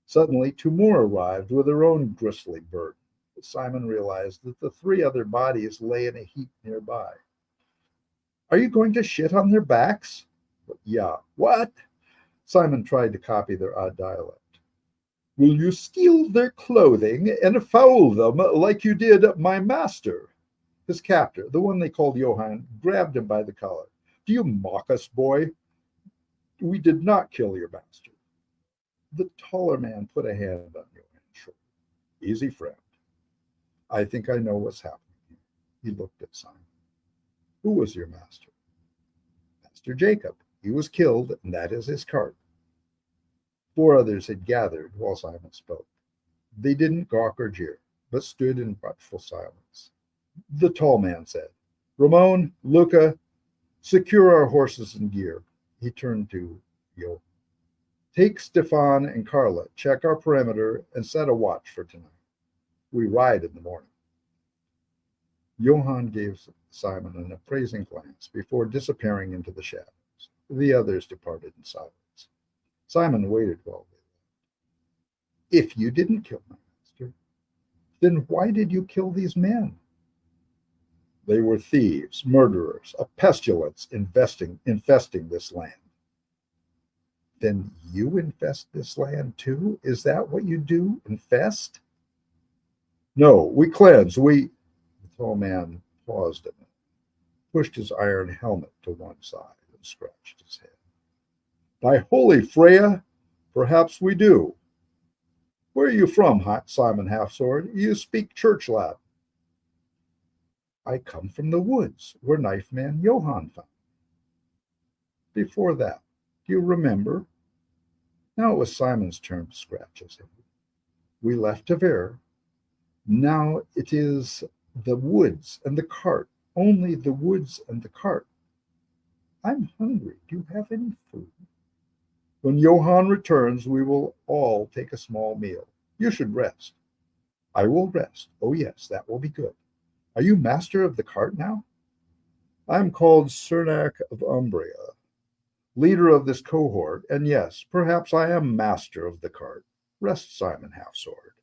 Suddenly, two more arrived with their own grisly burden. Simon realized that the three other bodies lay in a heap nearby. Are you going to shit on their backs? Yeah. What? Simon tried to copy their odd dialect. Will you steal their clothing and foul them like you did my master? His captor, the one they called Johann, grabbed him by the collar. Do you mock us, boy? We did not kill your master. The taller man put a hand on Johann's shoulder. Easy, friend. I think I know what's happening here. He looked at Simon. Who was your master? Master Jacob. He was killed, and that is his cart. Four others had gathered while Simon spoke. They didn't gawk or jeer, but stood in watchful silence. The tall man said, Ramon, Luca, secure our horses and gear. He turned to Johann. Take Stefan and Carla, check our perimeter, and set a watch for tonight. We ride in the morning. Johann gave Simon an appraising glance before disappearing into the shadows. The others departed in silence. Simon waited while they left. If you didn't kill my master, then why did you kill these men? They were thieves, murderers, a pestilence infesting this land. Then you infest this land too? Is that what you do? Infest? No, we cleanse. The tall man paused a minute, pushed his iron helmet to one side, and scratched his head. By holy Freya, perhaps we do. Where are you from, Simon Halfsword? You speak church Latin. I come from the woods where knife man Johann found me. Before that, do you remember? Now it was Simon's turn to scratch his head. We left Tver. Now it is the woods and the cart. Only the woods and the cart. I'm hungry. Do you have any food? When Johann returns, we will all take a small meal. You should rest. I will rest. Oh, yes, that will be good. Are you master of the cart now? I am called Cernac of Umbria, leader of this cohort, and yes, perhaps I am master of the cart. Rest, Simon Halfsword,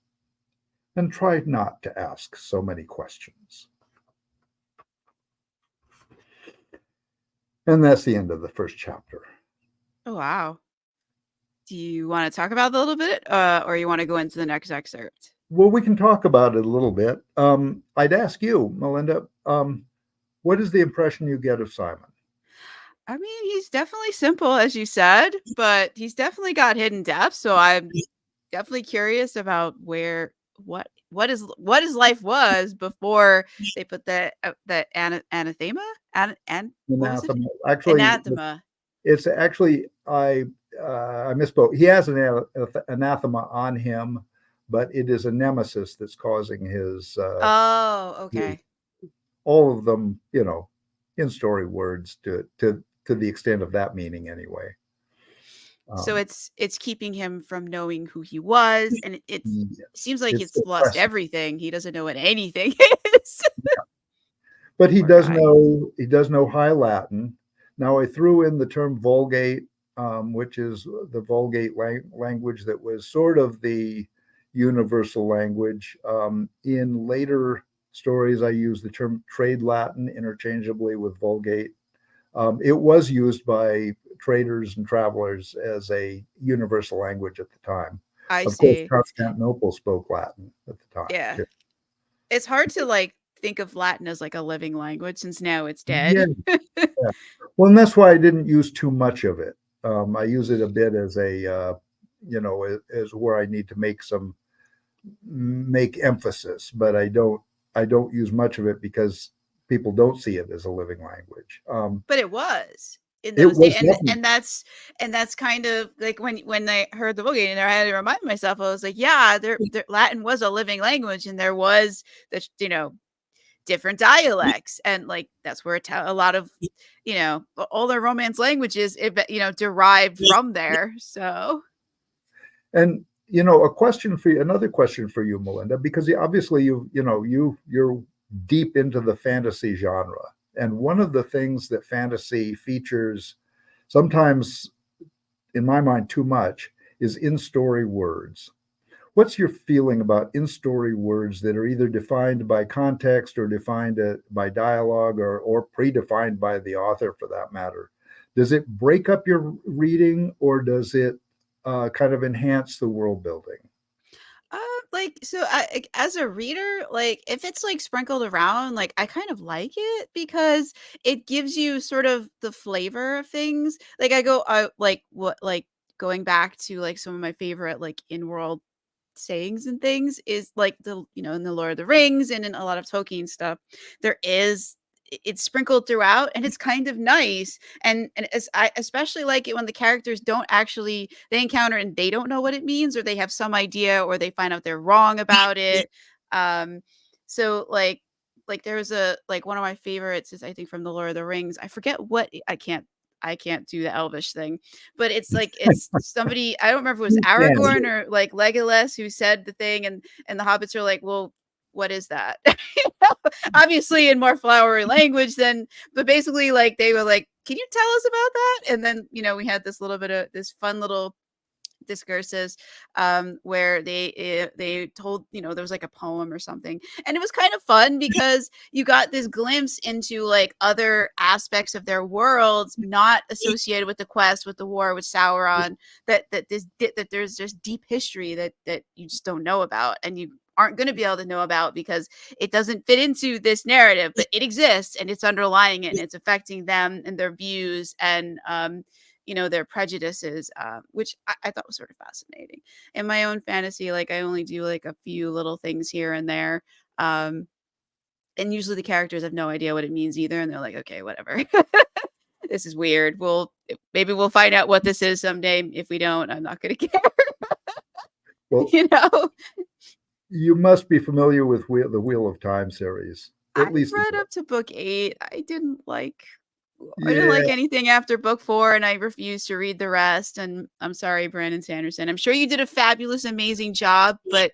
and try not to ask so many questions. And that's the end of the first chapter. Oh, wow. Do you want to talk about it a little bit, or you want to go into the next excerpt? Well, we can talk about it a little bit. I'd ask you, Melinda, what is the impression you get of Simon? I mean, he's definitely simple, as you said, but he's definitely got hidden depth. So I'm definitely curious about what his life was before they put the anathema and what was it? Anathema. Actually, Anathema. it's actually I misspoke. He has an anathema on him, but it is a nemesis that's causing his. Oh, okay. All of them, in story words to the extent of that meaning, anyway. So it's keeping him from knowing who he was, and it seems like it's lost everything. He doesn't know what anything is. Yeah. But he does know High Latin. Now I threw in the term Vulgate, which is the Vulgate language that was sort of the universal language. In later stories, I use the term Trade Latin interchangeably with Vulgate. It was used by traders and travelers as a universal language at the time. Of course, Constantinople spoke Latin at the time. Yeah. It's hard to think of Latin as a living language since now it's dead. Yeah. Well, and that's why I didn't use too much of it. I use it a bit as as where I need to make emphasis, but I don't use much of it because people don't see it as a living language. But it was in those days, and that's kind of like when I heard the Vulgate, and I had to remind myself, I was like, yeah, their Latin was a living language, and there was the different dialects, and that's where a lot of all the Romance languages derived from there. So, and another question for you, Melinda, because obviously you're deep into the fantasy genre. And one of the things that fantasy features, sometimes in my mind too much, is in-story words. What's your feeling about in-story words that are either defined by context or defined by dialogue, or predefined by the author for that matter? Does it break up your reading, or does it kind of enhance the world building? Uh, as a reader, like if it's like sprinkled around, like I kind of like it because it gives you sort of the flavor of things. Like like going back to like some of my favorite like in-world sayings and things is like in the Lord of the Rings and in a lot of Tolkien stuff, there is it's sprinkled throughout and it's kind of nice. And as I especially like it when the characters don't actually they encounter and they don't know what it means, or they have some idea, or they find out they're wrong about it. Um, so like there was a like one of my favorites is I think from the Lord of the Rings. I forget what I can't do the Elvish thing, but it's somebody I don't remember if it was Yeah. Aragorn or like Legolas who said the thing, and the hobbits are like, "Well, what is that?" Obviously in more flowery language than, but basically like they were like, "Can you tell us about that?" And then, we had this little bit of this fun little discourses where they told there was like a poem or something, and it was kind of fun because you got this glimpse into like other aspects of their worlds not associated with the quest, with the war with Sauron, that there's just deep history that you just don't know about, and you aren't going to be able to know about because it doesn't fit into this narrative, but it exists and it's underlying it and it's affecting them and their views and their prejudices, which I thought was sort of fascinating. In my own fantasy, like I only do like a few little things here and there. Um, and usually the characters have no idea what it means either. And they're like, okay, whatever. This is weird. Maybe we'll find out what this is someday. If we don't, I'm not going to care. Well, you know, you must be familiar with the Wheel of Time series, I at least the read book. up to book 8. I didn't Yeah. like anything after book 4, and I refused to read the rest. And I'm sorry, Brandon Sanderson. I'm sure you did a fabulous, amazing job, but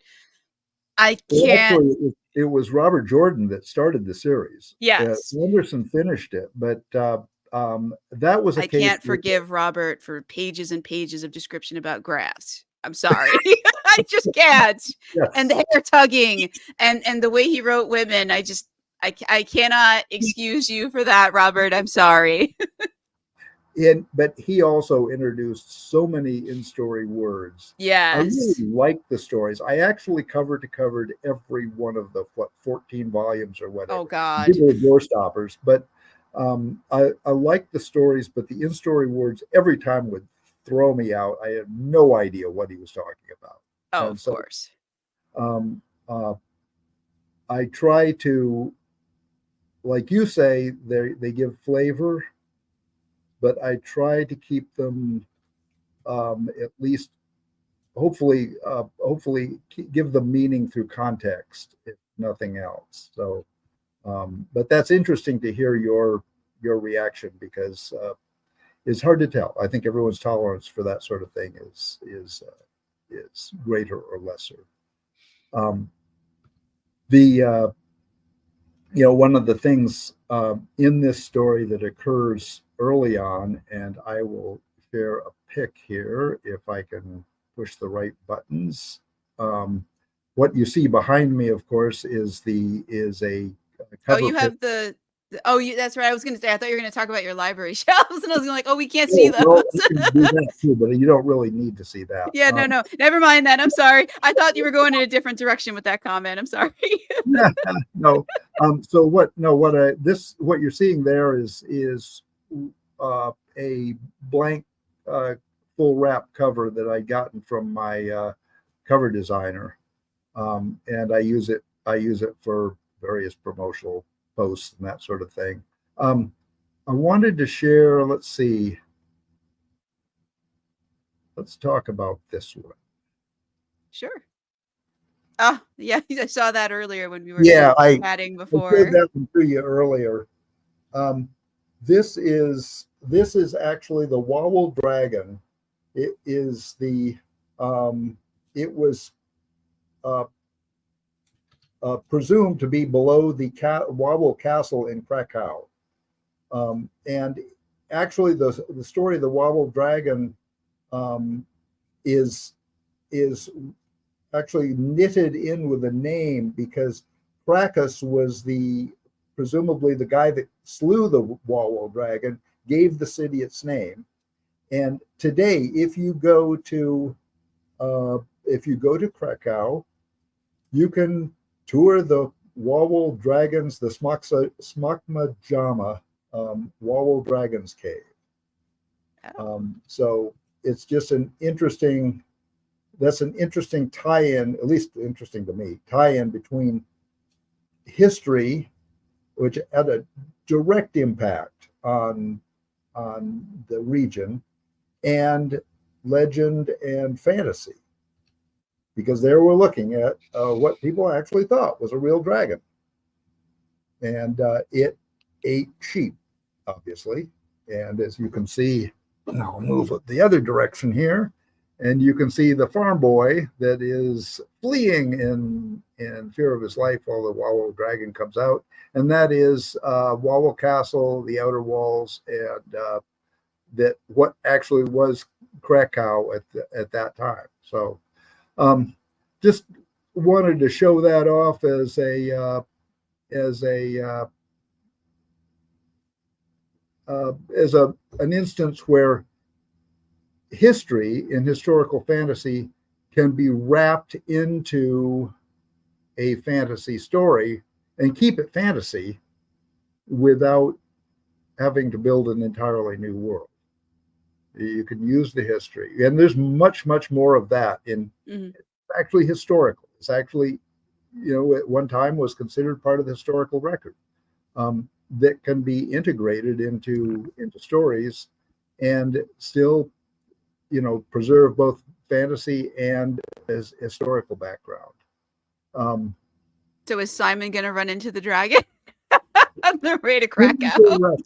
I Well, can't. actually, it was Robert Jordan that started the series. Yes, Anderson finished it, but that was a I case can't where, forgive Robert for pages and pages of description about grass. I'm sorry. I just can't. And yes, the hair tugging and the way he wrote women, I cannot excuse you for that, Robert. I'm sorry. but he also introduced so many in-story words. I really Yes. liked the stories. I actually cover to covered every one of the 14 volumes or Oh whatever. God. People are door stoppers, but I liked the stories, but the in-story words every time would throw me out. I had no idea what he was talking about, Oh, and of so course. um, uh, I try to, like you say, they give flavor, but I try to keep them at least hopefully give them meaning through context, if nothing else. So, but that's interesting to hear your reaction, because it's hard to tell. I think everyone's tolerance for that sort of thing is greater or lesser. Um, the one of the things in this story that occurs early on, and I will share a pic here if I can push the right buttons. What you see behind me, of course, is a Oh, cover you pic. have oh, that's right. I was going to say, I thought you were going to talk about your library shelves, and I was like, oh, we can't see Oh, those. well, I can do that too, but you don't really need to see that. Yeah, no, no, never mind that. I'm sorry. I thought you were going in a different direction with that comment. I'm sorry. No. So what? No. What you're seeing there is a blank full wrap cover that I'd gotten from my cover designer, and I use it for various promotional posts and that sort of thing. I wanted to share. Let's see. Let's talk about this one. Sure. Oh, yeah, I saw that earlier when we were Yeah, I chatting I showed before. that one to you earlier. Um, this is actually the Wawel dragon. It is the it was uh, presumed to be below the Wawel castle in Krakow. And actually, the story of the Wobble Dragon um, is actually knitted in with a name, because Cracus was presumably the guy that slew the Wobble Dragon, gave the city its name. And today, if you go to Krakow, you can tour the Wawel Dragons, the Smakma Jama Wawel Dragons Cave. Oh. So it's just that's an interesting tie-in, at least interesting to me, tie-in between history, which had a direct impact on the region, and legend and fantasy, because there we're looking at what people actually thought was a real dragon. And it ate sheep, obviously. And as you can see, I'll move it the other direction here, and you can see the farm boy that is fleeing in fear of his life while the Wawel dragon comes out. And that is Wawel Castle, the outer walls, and that what actually was Krakow at that time. So just wanted to show that off as a an instance where history in historical fantasy can be wrapped into a fantasy story and keep it fantasy without having to build an entirely new world. You can use the history, and there's much more of that in actually historical. It's actually, at one time was considered part of the historical record, that can be integrated into stories and still, preserve both fantasy and as historical background. So is Simon going to run into the dragon on the way to Krakow?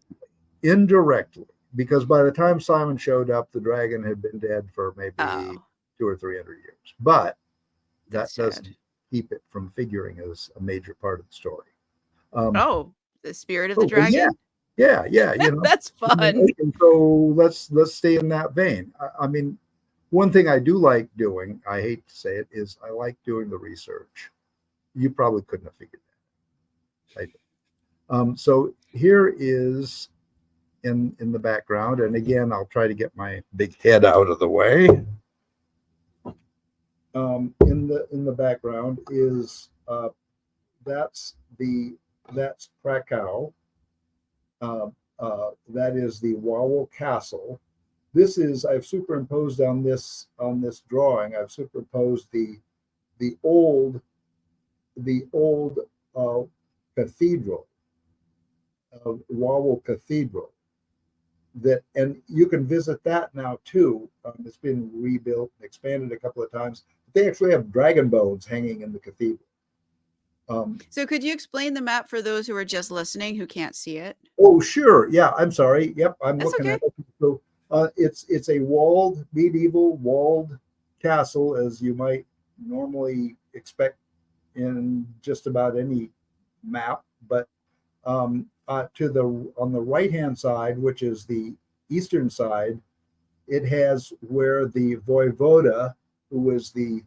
Indirectly, because by the time Simon showed up, the dragon had been dead for maybe 200 or 300 years. But that doesn't keep it from figuring as a major part of the story. The spirit of the dragon? Yeah. That's fun. And so let's stay in that vein. I mean, one thing I do like doing, I hate to say it, is I like doing the research. You probably couldn't have figured that out. I did. So here is in the background, and again, I'll try to get my big head out of the way. In the background is that's Krakow. That is the Wawel Castle. This is, I've superimposed on this drawing. I've superimposed the old cathedral, Wawel Cathedral. And you can visit that now too. It's been rebuilt and expanded a couple of times. They actually have dragon bones hanging in the cathedral. So could you explain the map for those who are just listening who can't see it? Oh, sure. Yeah, I'm sorry. Yep, That's looking okay. at it. So it's a medieval walled castle, as you might normally expect in just about any map. But on the right-hand side, which is the eastern side, it has where the voivoda, who was the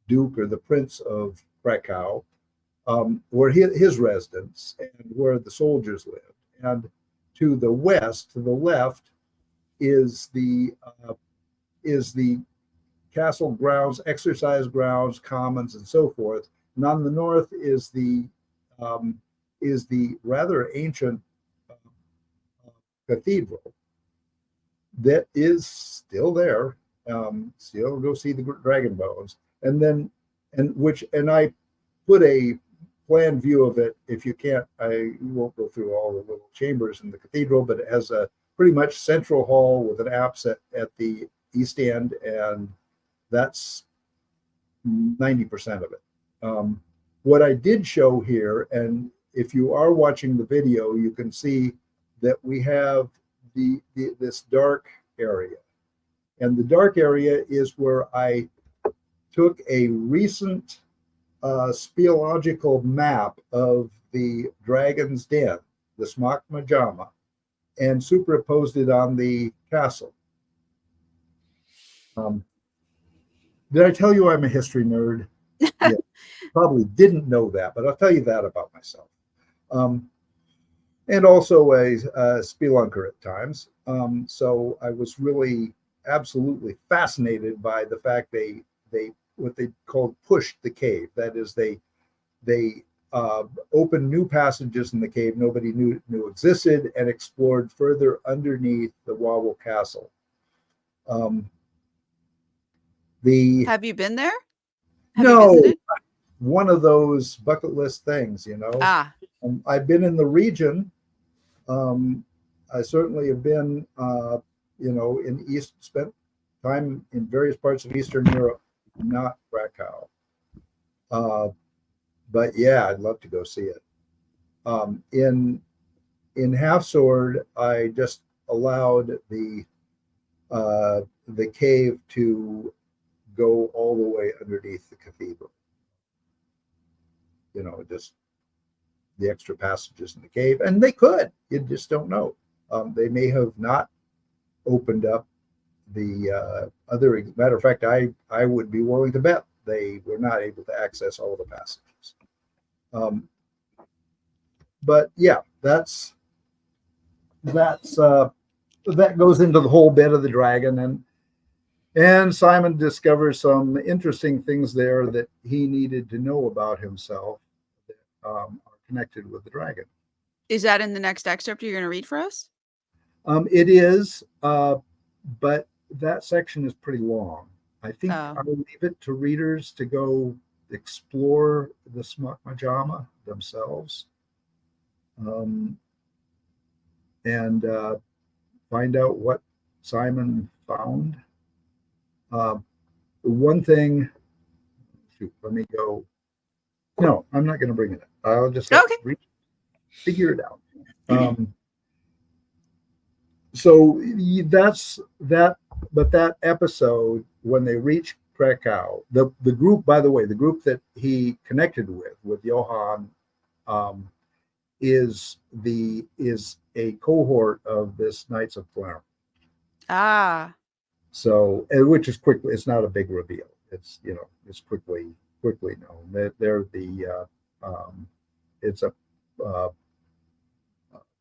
duke or the prince of Krakow, where his residence and where the soldiers lived. And to the west, to the left, is the castle grounds, exercise grounds, commons, and so forth. And on the north is the rather ancient cathedral that is still there. Still go see the dragon bones, and I put a plan view of it. If you can't, I won't go through all the little chambers in the cathedral, but it has a pretty much central hall with an apse at the east end, and that's 90% of it. What I did show here, and if you are watching the video, you can see that we have this dark area. And the dark area is where I took a recent speleological map of the dragon's den, the Smock Majama, and superimposed it on the castle. Did I tell you I'm a history nerd? Yeah, probably didn't know that, but I'll tell you that about myself. And also a spelunker at times. So I was really absolutely fascinated by the fact they what they called pushed the cave. That is, they opened new passages in the cave nobody knew existed and explored further underneath the Wawel Castle. Have you been there? Have no, you visited? one of those bucket list things, you know. I've been in the region. I certainly have been, in spent time in various parts of Eastern Europe, not Krakow. But yeah, I'd love to go see it. In Half Sword, I just allowed the cave to go all the way underneath the cathedral. You know, just the extra passages in the cave, and they could. You just don't know. They may have not opened up the other. Matter of fact, I would be willing to bet they were not able to access all the passages. But yeah, that goes into the whole bit of the dragon, and Simon discovers some interesting things there that he needed to know about himself that are connected with the dragon. Is that in the next excerpt you're going to read for us? It is, but that section is pretty long. I think I'll leave it to readers to go explore the Smock Majama themselves, and find out what Simon found. One thing, let me go. No, I'm not going to bring it up. I'll just figure it out. So that's that. But that episode, when they reach Krakow, the group, by the way, the group that he connected with Johann, is a cohort of this Knights of Palermo. So, which is quickly, it's not a big reveal. It's, it's quickly known. They're the, it's a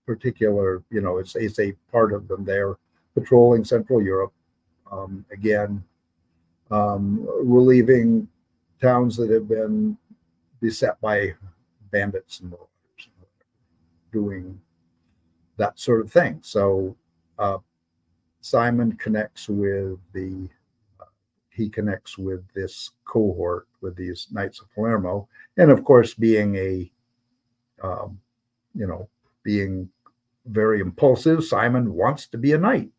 particular, it's a part of them. They're patrolling Central Europe, again, relieving towns that have been beset by bandits and marauders, doing that sort of thing. So Simon connects with this cohort, with these Knights of Palermo, and of course, being being very impulsive, Simon wants to be a knight.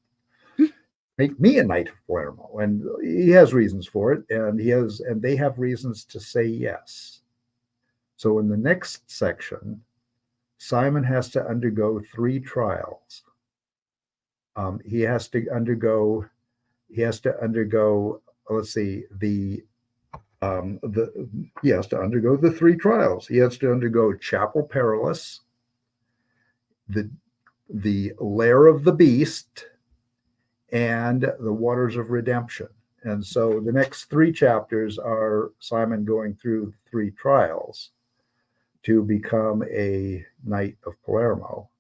Make me a Knight of Palermo, and he has reasons for it, and they have reasons to say yes. So in the next section, Simon has to undergo 3 trials. He has to undergo. Let's see, he has to undergo the 3 trials. He has to undergo Chapel Perilous, the Lair of the Beast, and the Waters of Redemption. And so the next 3 chapters are Simon going through 3 trials to become a Knight of Palermo,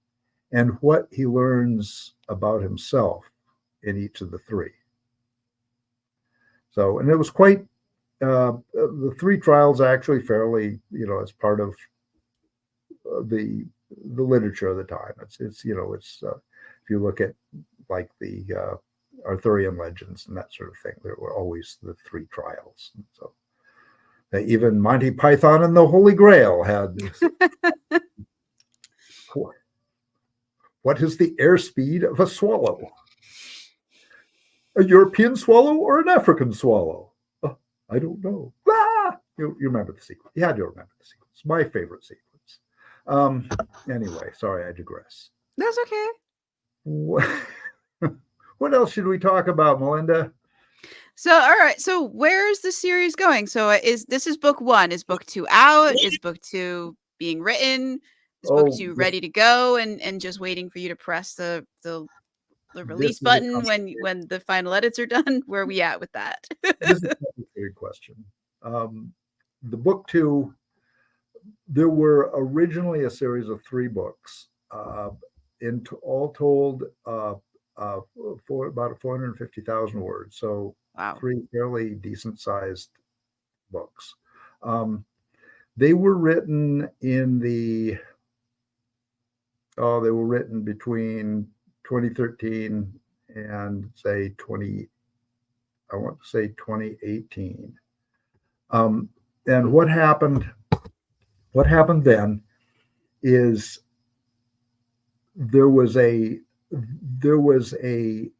and what he learns about himself in each of the 3. So, and it was quite, the 3 trials actually fairly, as part of the literature of the time. It's if you look at like the Arthurian legends and that sort of thing, there were always the 3 trials. And so even Monty Python and the Holy Grail had what is the airspeed of a swallow? A European swallow or an African swallow? I don't know. You remember the sequence. You had to remember the sequence. My favorite sequence. Anyway, sorry, I digress. That's okay. What else should we talk about, Melinda? So, all right. So, where's the series going? So, this is book 1? Is book 2 out? Is book 2 being written? Is book Oh, 2 ready to go and just waiting for you to press the this release is a button complicated, when the final edits are done? Where are we at with that? this is a complicated question. The book 2, there were originally a series of 3 books, all told, for about 450,000 words. So Wow. 3 fairly decent sized books. Um, they were written in the they were written between 2013 and say 20, I want to say 2018. Um, and what happened then is there was a there was a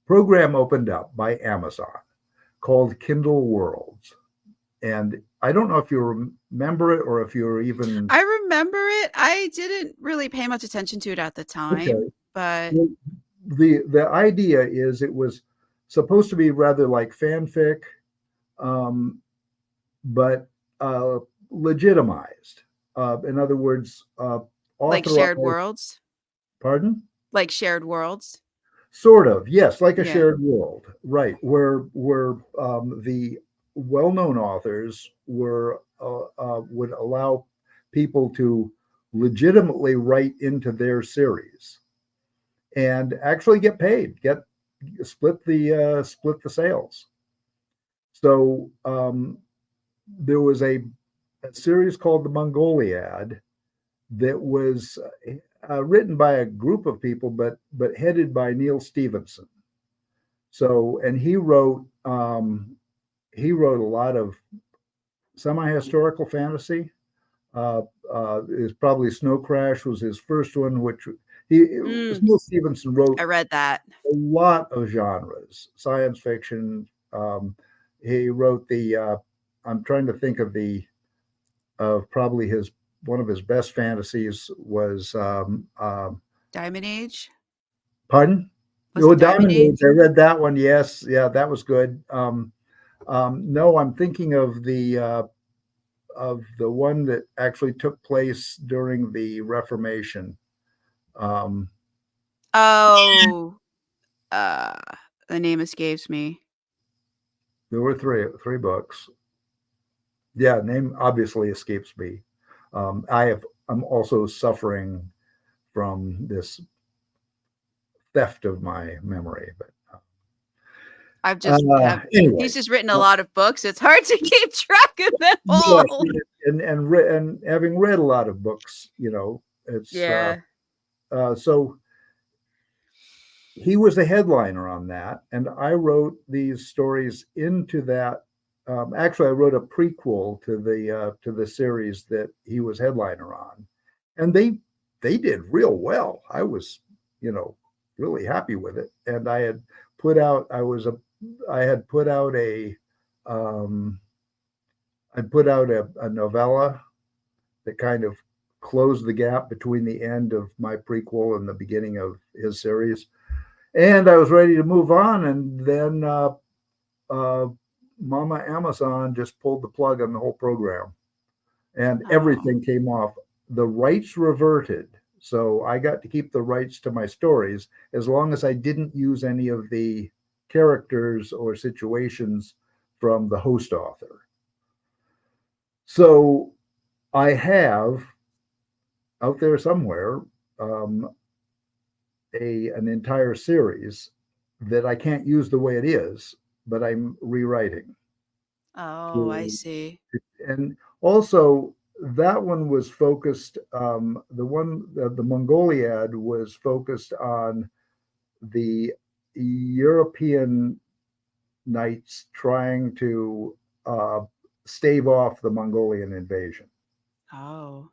program opened up by Amazon called Kindle Worlds. And I don't know if you remember it or if you're even I remember it. I didn't really pay much attention to it at the time, okay. but Well, the idea is it was supposed to be rather like fanfic, um, but legitimized. In other words, like shared authorized. worlds, Pardon? like shared worlds. Sort of, yes, like a Yeah. shared world, right? Where the well-known authors would allow people to legitimately write into their series and actually get paid, get split the sales. So there was a series called the Mongoliad that was written by a group of people, but headed by Neil Stevenson. So, and he wrote a lot of semi-historical fantasy. Is probably Snow Crash was his first one, which Neil Stevenson wrote I read that. a lot of genres, science fiction. He wrote I'm trying to think of probably one of his best fantasies was, Diamond Age? pardon? Was Oh, it Diamond Diamond Age. Age? I read that one. Yes. Yeah, that was good. No, I'm thinking of the one that actually took place during the Reformation. Um, Oh, uh, the name escapes me. there were three books. Yeah, name obviously escapes me. I'm also suffering from this theft of my memory, but I've just have anyway. he's just written a lot of books. It's hard to keep track of them Yes, all. and having read a lot of books, it's Yeah. so he was a headliner on that, and I wrote these stories into that. Actually, I wrote a prequel to the series that he was headliner on, and they did real well. I was, really happy with it, and I had put out um, a novella that kind of closed the gap between the end of my prequel and the beginning of his series. And I was ready to move on, and then uh, Mama Amazon just pulled the plug on the whole program, and Oh. everything came off. The rights reverted, so I got to keep the rights to my stories as long as I didn't use any of the characters or situations from the host author. So I have out there somewhere um, an entire series that I can't use the way it is, but I'm rewriting. Oh, I To, see. and also that one was focused. The Mongoliad was focused on the European knights trying to uh, stave off the Mongolian invasion. Oh.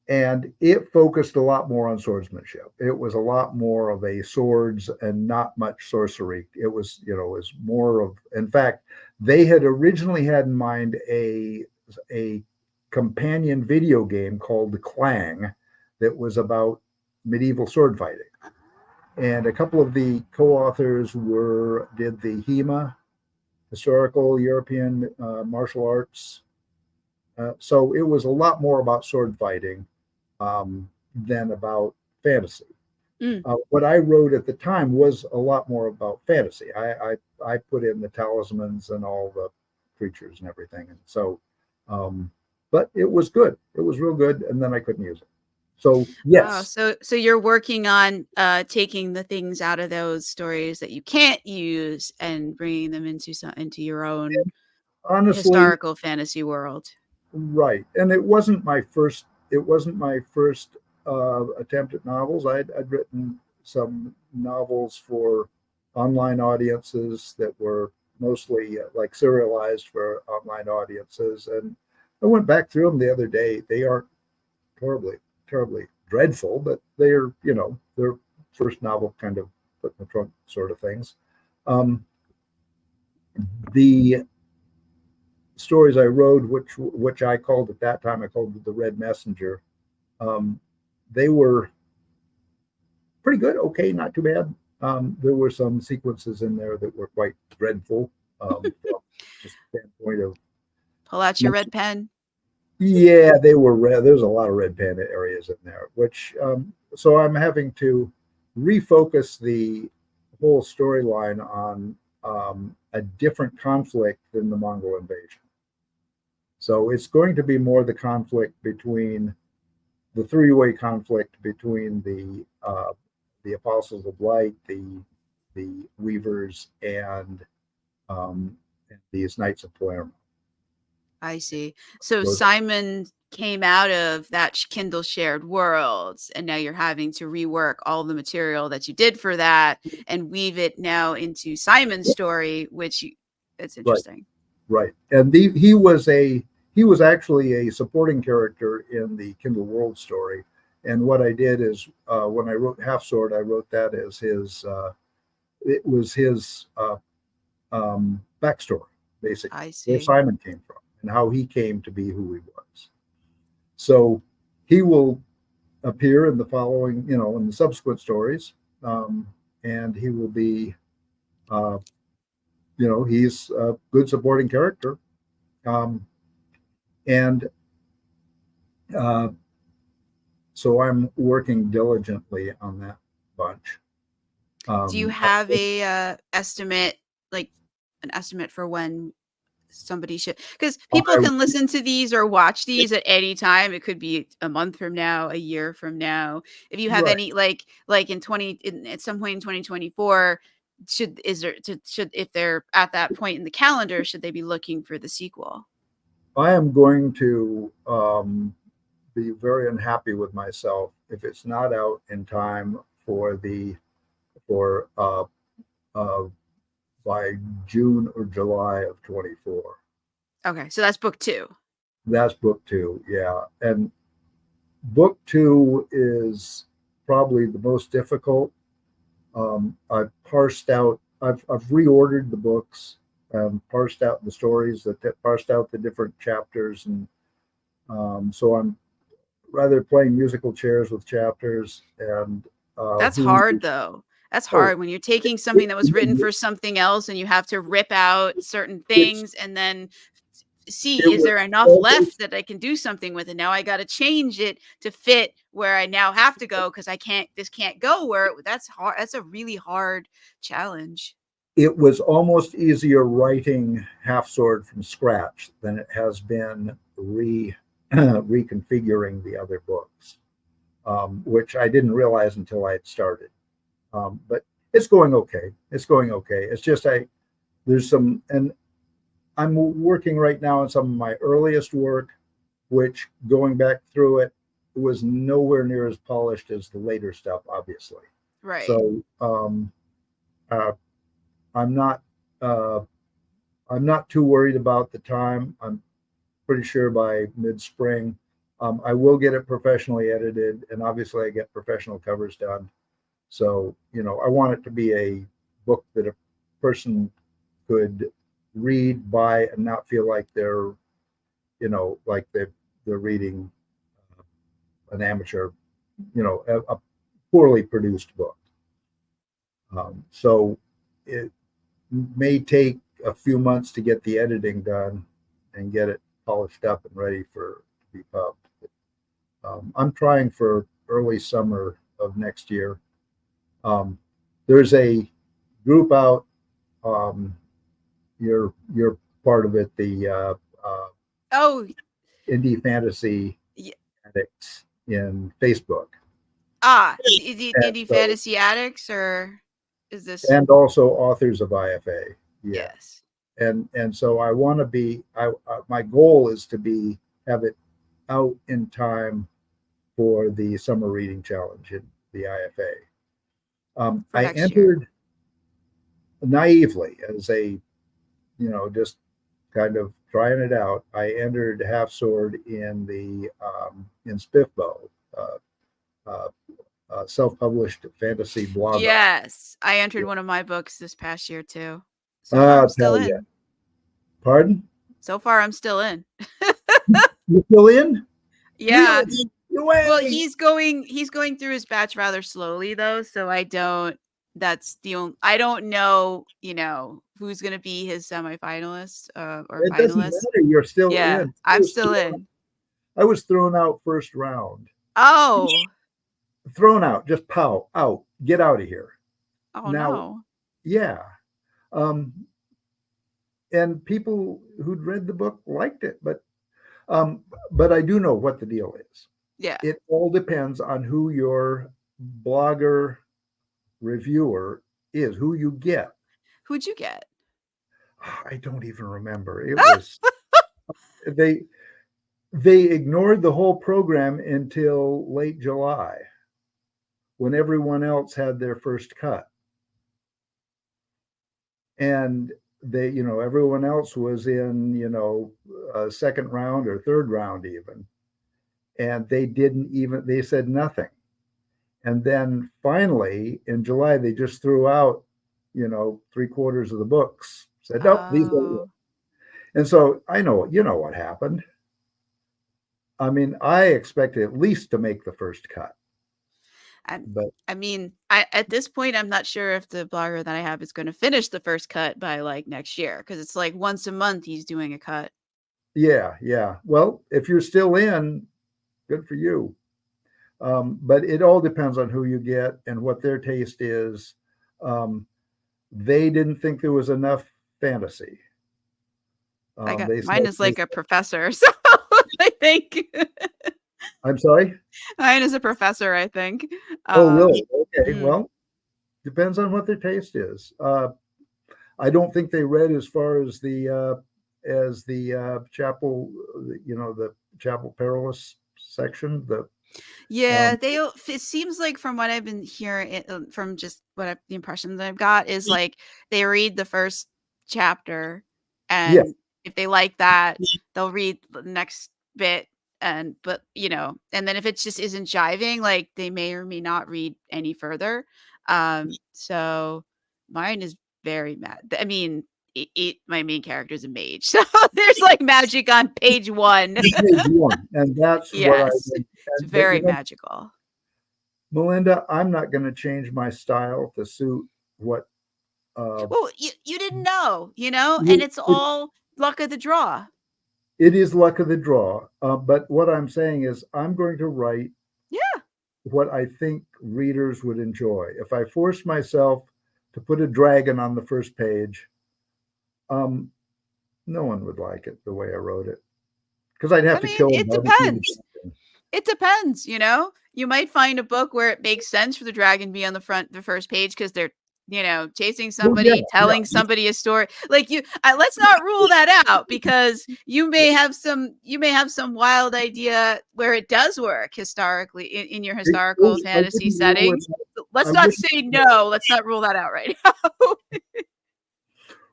And it focused a lot more on swordsmanship. It was a lot more of a swords and not much sorcery. It was more of, in fact, they had originally had in mind a companion video game called Clang that was about medieval sword fighting. And a couple of the co-authors did the HEMA, Historical European Martial Arts. So it was a lot more about sword fighting than about fantasy. Mm. What I wrote at the time was a lot more about fantasy. I put in the talismans and all the creatures and everything. And so, but it was good. It was real good. And then I couldn't use it. So Wow. yes, So you're working on taking the things out of those stories that you can't use and bringing them into your own honestly, historical fantasy world. right. And it wasn't my first. It wasn't my first attempt at novels. I'd written some novels for online audiences that were mostly like serialized for online audiences, and I went back through them the other day. They aren't terribly, terribly dreadful, but they're their first novel kind of put in the trunk sort of things. Um, the stories I wrote, which I called at that time, I called the Red Messenger. Um, they were pretty good, okay, not too bad. There were some sequences in there that were quite dreadful from just the standpoint of. Pull out your red pen. Yeah, they were red. There's a lot of red panda areas in there, which so I'm having to refocus the whole storyline on a different conflict than the Mongol invasion. So it's going to be more the conflict between the three-way conflict between the Apostles of Light, the Weavers, and these Knights of Palermo. I see. So Those, Simon came out of that Kindle shared worlds, and now you're having to rework all the material that you did for that and weave it now into Simon's story, it's right, interesting. right, and he was actually a supporting character in the Kindle World story. And what I did is when I wrote Half Sword, I wrote that as his. It was his backstory, basically, I where see. Simon came from and how he came to be who he was. So he will appear in the following, in the subsequent stories, and he will be, uh, he's a good supporting character, and uh, so I'm working diligently on that bunch. Do you Um, have a like an estimate for when somebody should, because people I, can listen to these or watch these at any time. It could be a month from now, a year from now. If you have right. any like at some point in 2024, should if they're at that point in the calendar, should they be looking for the sequel? I am going to be very unhappy with myself if it's not out in time for uh, by June or July of 24. Okay, so that's book 2. That's book two, yeah. And book two is probably the most difficult. I've parsed out, I've reordered the books, parsed out the stories, parsed out the different chapters, and so I'm rather playing musical chairs with chapters and That's who. hard though. That's Oh, hard when you're taking something it, that was written for something else and you have to rip out certain it's things and then see, it is was there enough always left that I can do something with it? Now I got to change it to fit where I now have to go because this can't go that's hard. That's a really hard challenge. it was almost easier writing Half Sword from scratch than it has been reconfiguring the other books, which I didn't realize until I had started. But it's going okay. It's going okay. It's just there's some, and I'm working right now on some of my earliest work, which going back through it was nowhere near as polished as the later stuff, obviously. Right. So uh, I'm not uh, I'm not too worried about the time. I'm pretty sure by mid-spring, I will get it professionally edited, and obviously I get professional covers done. So I want it to be a book that a person could read, buy, and not feel like they're reading an amateur, a poorly produced book. So it may take a few months to get the editing done and get it polished up and ready for to be pubbed. I'm trying for early summer of next year. There's a group out. You're part of it. The Oh, indie fantasy y- addicts in Facebook, the and indie so fantasy addicts, or is this? and also authors of IFA. Yeah, Yes. and so I want to be. My goal is to be have it out in time for the summer reading challenge in the IFA. For I next year. entered naively as just kind of trying it out. I entered Half Sword in the in Spiffbo, uh, uh, self-published fantasy blogger. Yes, I entered Yeah. one of my books this past year too. So far, I'm I'll still tell you. in. Pardon? So far, I'm still in. You still in? Yeah. Really? No Well, way. he's going through his batch rather slowly though, so I don't. That's the only. I don't know. Who's gonna be his semifinalist or It doesn't finalist. matter. You're still Yeah, in. I'm still in. I was thrown out first round. Oh. Thrown out. Just pow out. Get out of here. Oh Now, no. yeah. Um, and people who'd read the book liked it, um, but I do know what the deal is. Yeah. It all depends on who your blogger reviewer is, who you get. Who'd you get? I don't even remember. It was they they ignored the whole program until late July when everyone else had their first cut. And everyone else was in, a second round or third round even. And they said nothing. And then finally in July, they just threw out, three-quarters of the books, said, nope, these don't work. Oh. And so what happened. I mean, I expected at least to make the first cut, I but I mean, at this point, I'm not sure if the blogger that I have is going to finish the first cut by like next year because it's like once a month he's doing a cut. yeah. Well, if you're still in, good for you. But it all depends on who you get and what their taste is. Um, they didn't think there was enough fantasy. I got They mine said, is like a professor, so I think I'm sorry. mine is a professor. I think. Oh, really? Okay. Mm, Well, depends on what their taste is. I don't think they read as far as the chapel, the chapel perilous section. yeah, Um, they. It seems like from what I've been hearing, from just the impression that I've got is like they read the first chapter, yeah, and if they like that, they'll read the next bit, but and then if it just isn't jiving, like they may or may not read any further. So mine is very mad. I mean, my main character is a mage, so there's like magic on page one. page one, and that's what I. Yes, it's But very magical. Melinda, I'm not going to change my style to suit what. Uh, Well, you didn't know, and it, it's all luck of the draw. it is luck of the draw. But what I'm saying is, I'm going to write Yeah. what I think readers would enjoy. If I force myself to put a dragon on the first page, um, no one would like it the way I wrote it because I'd have I to mean, kill a it barbecue. depends. It depends, You might find a book where it makes sense for the dragon to be on the first page because they're, chasing Well, yeah, somebody, telling somebody a story. Like let's not rule that out because you may have some wild idea where it does work historically in your historical I fantasy wouldn't rule it. settings. Let's I not wouldn't. say no. Let's not rule that out right now.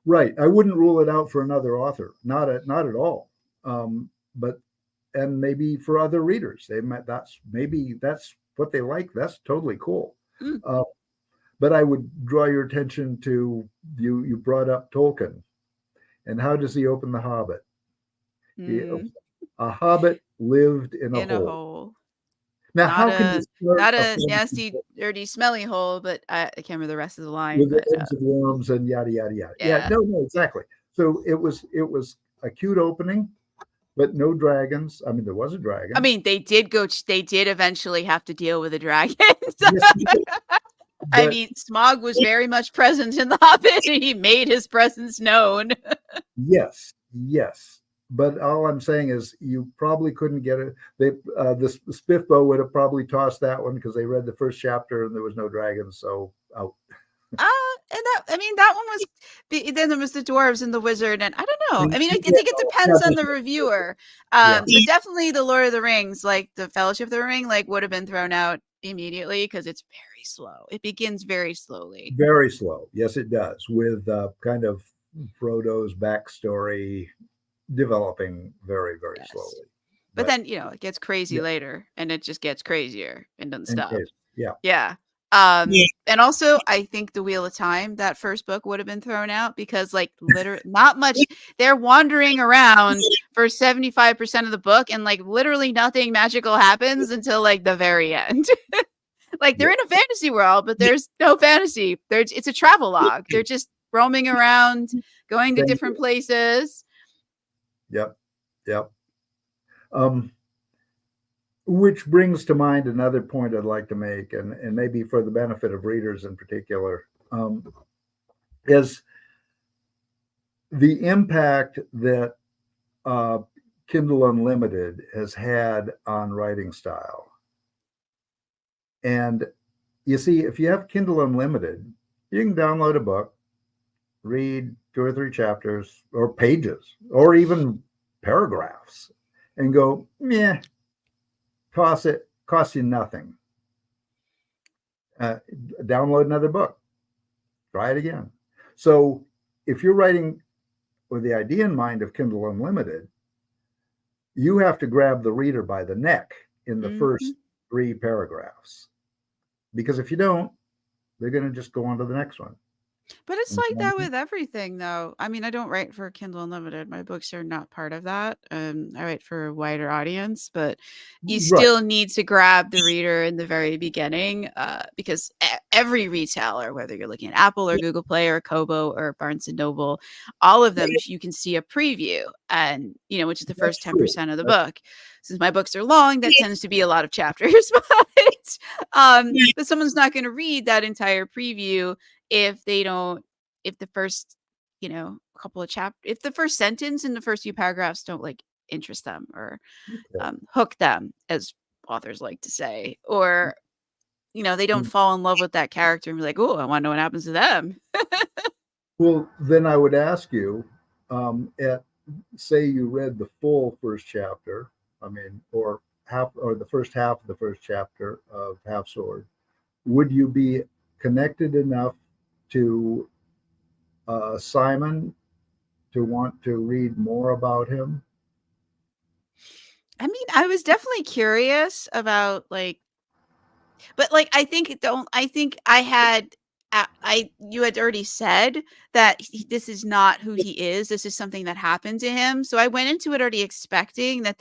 Right. I wouldn't rule it out for another author. Not at all. But and maybe for other readers, that's what they like. That's totally cool. Mm. Uh, but I would draw your attention to you brought up Tolkien, and how does he open the Hobbit? He, Mm. a hobbit lived in a In a hole. hole. Now, Not how can you a start not a a fantasy nasty, book dirty, smelly hole, but I can't remember the rest of the line. with the But eggs and worms and yada yada yada? Yeah, yeah, no, exactly. So it was a cute opening, but no dragons. I mean, there was a I dragon. mean, they did go. They did eventually have to deal with a dragon. Yes, I but mean, Smog was very much present in the Hobbit. He made his presence known. yes, yes. But all I'm saying is, you probably couldn't get it. The Spiffbo would have probably tossed that one because they read the first chapter and there was no dragons. So out. And that one was. Then there was the dwarves and the wizard, and I don't know. I mean, I Yeah, think it yeah, depends on that's the right. reviewer. Yeah, But definitely the Lord of the Rings, like the Fellowship of the Ring, like would have been thrown out immediately because it's very slow. It begins very slowly. very slow. Yes, it does, with kind of Frodo's backstory developing very, very Yes. slowly. But But then, it gets crazy yeah, later and it just gets crazier and doesn't in stop. case, yeah, Yeah. And also I think The Wheel of Time, that first book would have been thrown out because like literally not much, they're wandering around for 75% of the book and like literally nothing magical happens until like the very end. Like they're yeah. in a fantasy world, but there's no fantasy. It's a travel log. They're just roaming around, going to Thank different you. places. Yep, yep. Um, which brings to mind another point I'd like to make, and maybe for the benefit of readers in particular, is the impact that uh, Kindle Unlimited has had on writing style. And you see, if you have Kindle Unlimited, you can download a book, read 2 or 3 chapters or pages or even paragraphs and go, yeah, costs you nothing. Uh, Download another book, try it again. So if you're writing with the idea in mind of Kindle Unlimited, you have to grab the reader by the neck in the Mhm. first 3 paragraphs. Because if you don't, they're going to just go on to the next one. But it's like that with everything, though. I mean, I don't write for Kindle Unlimited. My books are not part of that. I write for a wider audience, but you Right. still need to grab the reader in the very beginning because every retailer, whether you're looking at Apple or Google Play or Kobo or Barnes and Noble, all of them, you can see a preview, and which is the That's first true. 10% of the That's, book. Since my books are long, that tends to be a lot of chapters, but someone's not going to read that entire preview if they don't if the first couple of if the first sentence in the first few paragraphs don't like interest them or okay. hook them, as authors like to say, or they don't Mm. fall in love with that character and be like, oh, I want to know what happens to them. Well, then I would ask you, say you read the full first chapter, I mean, or the first half of the first chapter of Half Sword, would you be connected enough to Simon to want to read more about him? I mean, I was definitely curious about but like I think I had I you had already said that this is not who he is. This is something that happened to him. So I went into it already expecting that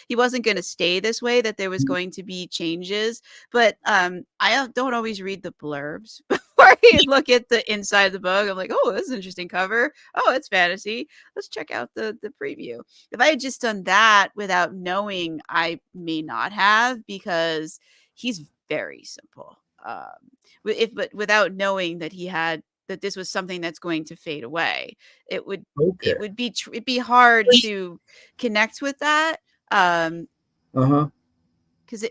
he wasn't going to stay this way, that there was going to be changes. But I don't always read the blurbs before I look at the inside of the book. I'm like, oh, this is an interesting cover. Oh, it's fantasy. Let's check out the preview. If I had just done that without knowing, I may not have, because he's very simple. But without knowing that that this was something that's going to fade away, it would Okay. it'd be hard to connect with that. Uh huh. Because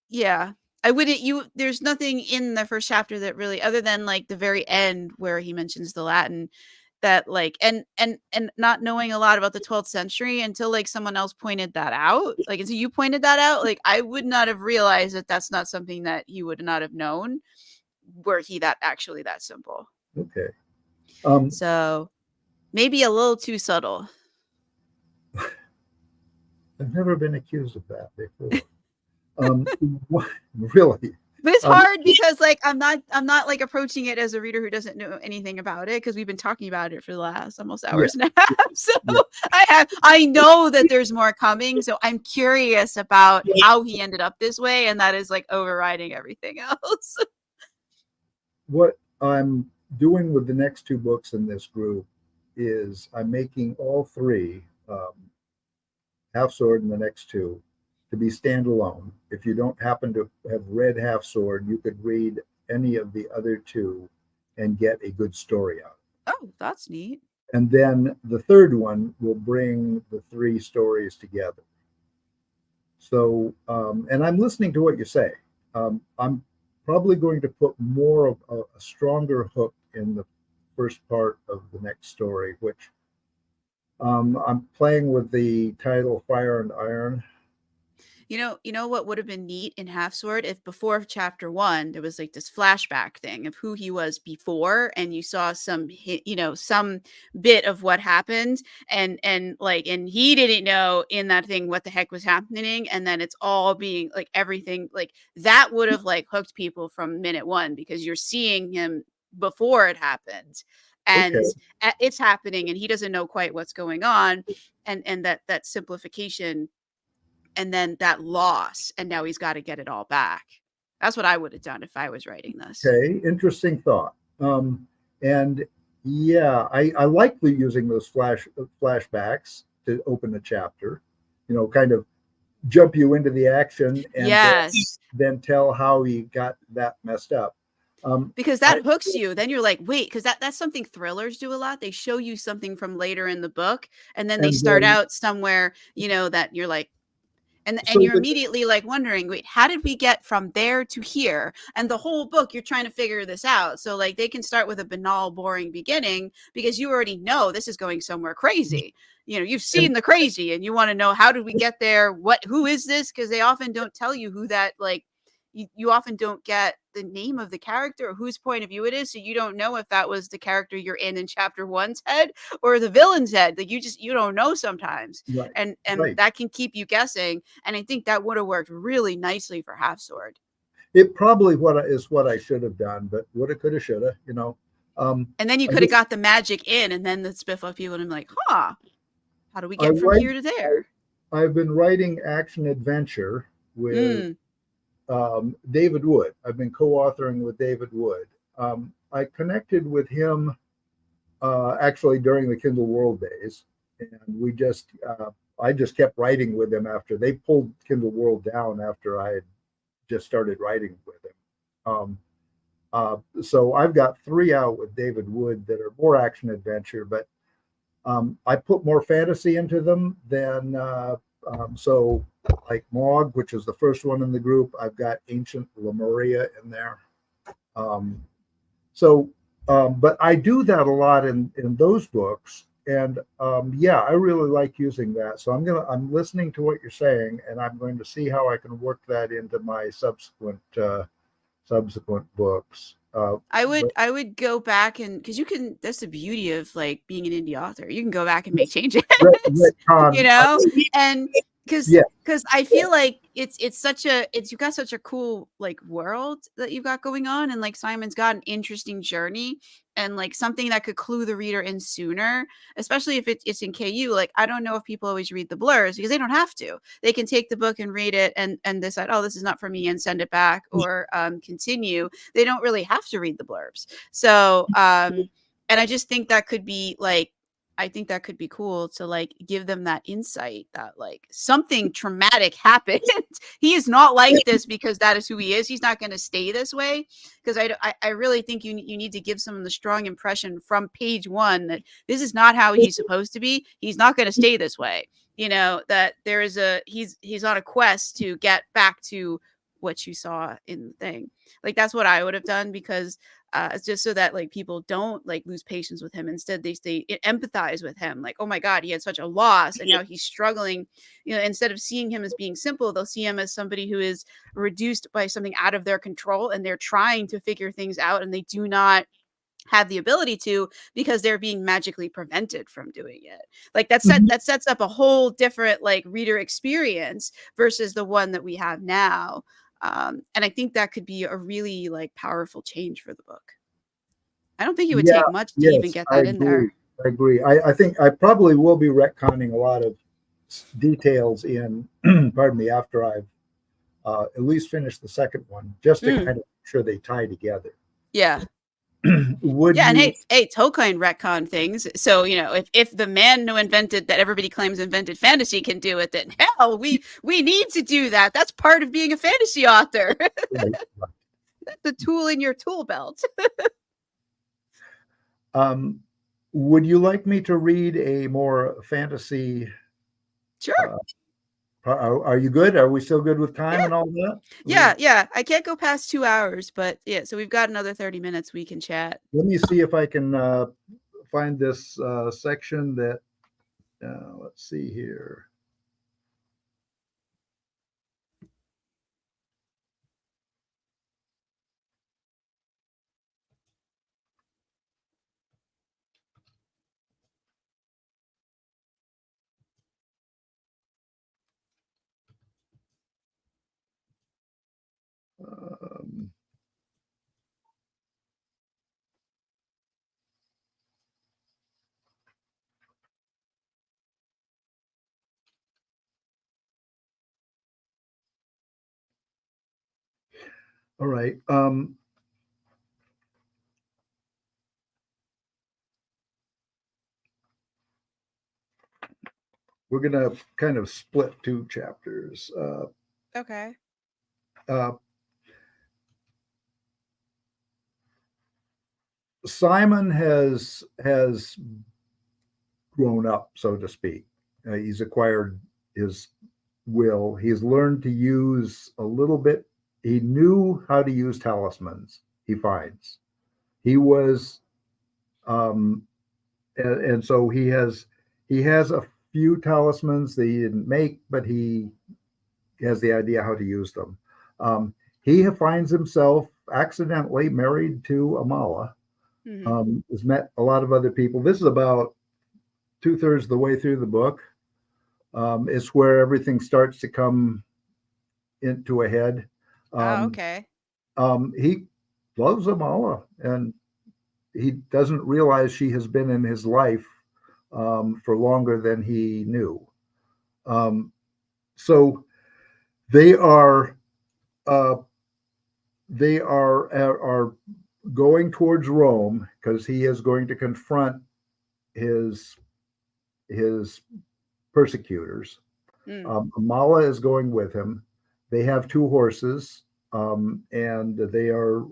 yeah, I wouldn't. There's nothing in the first chapter that really, other than like the very end where he mentions the Latin, that like and not knowing a lot about the 12th century until like someone else pointed that out, like until you pointed that out, like I would not have realized that that's not something that he would not have known, were he that actually that simple. Okay. Um, So maybe a little too subtle. I've never been accused of that before. Um, really? But it's Um, hard because like I'm not like approaching it as a reader who doesn't know anything about it, because we've been talking about it for the last almost yeah. hours and a half. So Yeah. I I know that there's more coming, so I'm curious about how he ended up this way, and that is like overriding everything else. What I'm doing with the next two books in this group is I'm making all three, Half Sword and the next two, to be standalone. If you don't happen to have read Half Sword, you could read any of the other two and get a good story out. Oh, that's neat. And then the third one will bring the three stories together. So, and I'm listening to what you say. I'm probably going to put more of a stronger hook in the first part of the next story, which I'm playing with the title Fire and Iron. You know what would have been neat in Half Sword if before chapter 1 there was like this flashback thing of who he was before, and you saw some some bit of what happened, and he didn't know in that thing what the heck was happening, and then it's all being like everything like that would have like hooked people from minute 1 because you're seeing him before it happened, Okay. and it's happening and he doesn't know quite what's going on, and that simplification, and then that loss, and now he's got to get it all back. That's what I would have done if I was writing this. Okay, interesting thought. And yeah, I like using those flashbacks to open a chapter. Kind of jump you into the action and Yes. then tell how he got that messed up. Because that hooks you. Then you're like, wait, because that's something thrillers do a lot. They show you something from later in the book, and then they start out somewhere, that you're like, and you're immediately like wondering, wait, how did we get from there to here? And the whole book, you're trying to figure this out. So like they can start with a banal, boring beginning because you already know this is going somewhere crazy. You've seen the crazy and you want to know, how did we get there? Who is this? Because they often don't tell you who that, like, you often don't get the name of the character or whose point of view it is. So you don't know if that was the character you're in chapter 1's head or the villain's head. Like you don't know sometimes. Right. And Right. that can keep you guessing. And I think that would have worked really nicely for Half Sword. It probably is what I should have done, but woulda, coulda, shoulda, And then you could have got the magic in, and then the spiff up people and I'm like, how do we get from here to there? I've been writing action adventure with David Wood. I've been co-authoring with David Wood. I connected with him actually during the Kindle World days, and I just kept writing with him after they pulled Kindle World down after I had just started writing with him. So I've got 3 out with David Wood that are more action adventure, but I put more fantasy into them than so like Mog, which is the first one in the group. I've got ancient Lemuria in there. But I do that a lot in those books, and I really like using that. So I'm listening to what you're saying, and I'm going to see how I can work that into my subsequent books. I would go back, and because you can, that's the beauty of like being an indie author, you can go back and make changes. And because I feel like it's you've got such a cool like world that you've got going on, and like Simon's got an interesting journey and like something that could clue the reader in sooner, especially if it's in KU. Like I don't know if people always read the blurbs because they don't have to. They can take the book and read it and decide, oh, this is not for me, and send it back or continue. They don't really have to read the blurbs. So and I just think that could be like, I think that could be cool to like give them that insight that like something traumatic happened. He is not like this because that is who he is. He's not going to stay this way. Because I really think you need to give someone the strong impression from page 1 that this is not how he's supposed to be. He's not going to stay this way. That there is he's on a quest to get back to what you saw in the thing. Like that's what I would have done, because it's just so that like people don't like lose patience with him. Instead, they empathize with him. Like, oh my God, he had such a loss, and now he's struggling. Instead of seeing him as being simple, they'll see him as somebody who is reduced by something out of their control, and they're trying to figure things out, and they do not have the ability to, because they're being magically prevented from doing it. Like that sets up a whole different like reader experience versus the one that we have now. And I think that could be a really like powerful change for the book. I don't think it would take much to even get that in there. I agree. I think I probably will be retconning a lot of details in, pardon me, after I've at least finished the second one, just to Mm, kind of make sure they tie together. yeah. Would Yeah, and you? hey, Tolkien retcon things. So, if the man who invented that everybody claims invented fantasy can do it, then hell, we need to do that. That's part of being a fantasy author. Right. The tool in your tool belt. Um, would you like me to read a more fantasy? Sure. Uh, are you good? Are we still good with time Yeah. and all that? Yeah. I can't go past 2 hours, but yeah, so we've got another 30 minutes we can chat. Let me see if I can find this section that. Let's see here. Um, all right. We're going to kind of split two chapters. Okay. Uh, Simon has grown up, so to speak. He's acquired his will. He's learned to use a little bit. He knew how to use talismans. He finds he was, and so he has a few talismans that he didn't make, but he has the idea how to use them. Um, he finds himself accidentally married to Amala. Mm-hmm. Has met a lot of other people. This is about 2/3 of the way through the book. It's where everything starts to come into a head. Oh, Um, okay. he loves Amala, and he doesn't realize she has been in his life for longer than he knew. Um, so they are uh, they are going towards Rome because he is going to confront his his persecutors. Mm, Amala is going with him. They have two horses, and they are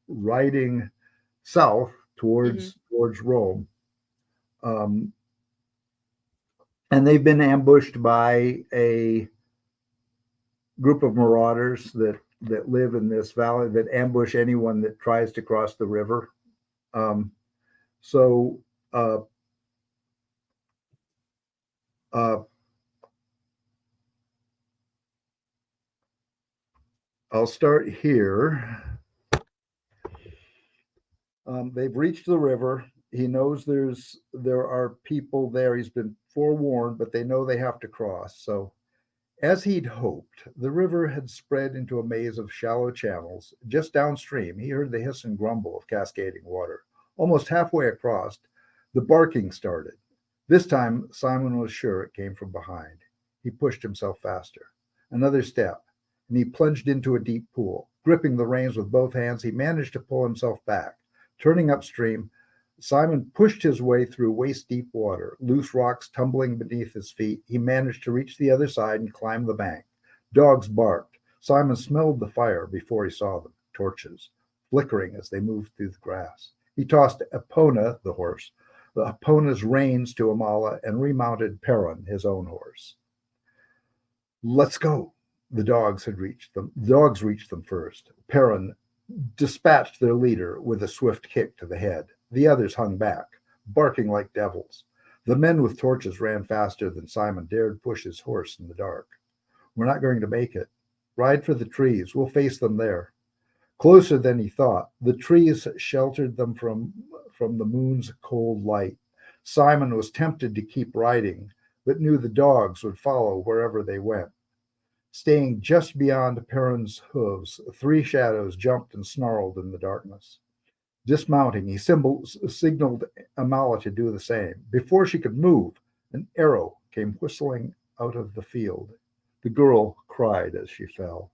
riding south mm-hmm. towards Rome. Um, and they've been ambushed by a group of marauders that live in this valley that ambush anyone that tries to cross the river. Um, so uh, uh, I'll start here. They've reached the river. He knows there are people there. He's been forewarned, but they know they have to cross. So, as he'd hoped, the river had spread into a maze of shallow channels. Just downstream, he heard the hiss and grumble of cascading water. Almost halfway across, the barking started. This time, Simon was sure it came from behind. He pushed himself faster. Another step, and he plunged into a deep pool. Gripping the reins with both hands, he managed to pull himself back. Turning upstream, Simon pushed his way through waist deep water, loose rocks tumbling beneath his feet. He managed to reach the other side and climb the bank. Dogs barked. Simon smelled the fire before he saw them, torches, flickering as they moved through the grass. He tossed Epona, the horse, Epona's reins to Amala, and remounted Perrin, his own horse. Let's go. The dogs reached them first. Perrin dispatched their leader with a swift kick to the head. The others hung back, barking like devils. The men with torches ran faster than Simon dared push his horse in the dark. We're not going to make it. Ride for the trees. We'll face them there. Closer than he thought, the trees sheltered them from the moon's cold light. Simon was tempted to keep riding, but knew the dogs would follow wherever they went. Staying just beyond Perrin's hooves, three shadows jumped and snarled in the darkness. Dismounting, he signaled Amala to do the same. Before she could move, an arrow came whistling out of the field. The girl cried as she fell.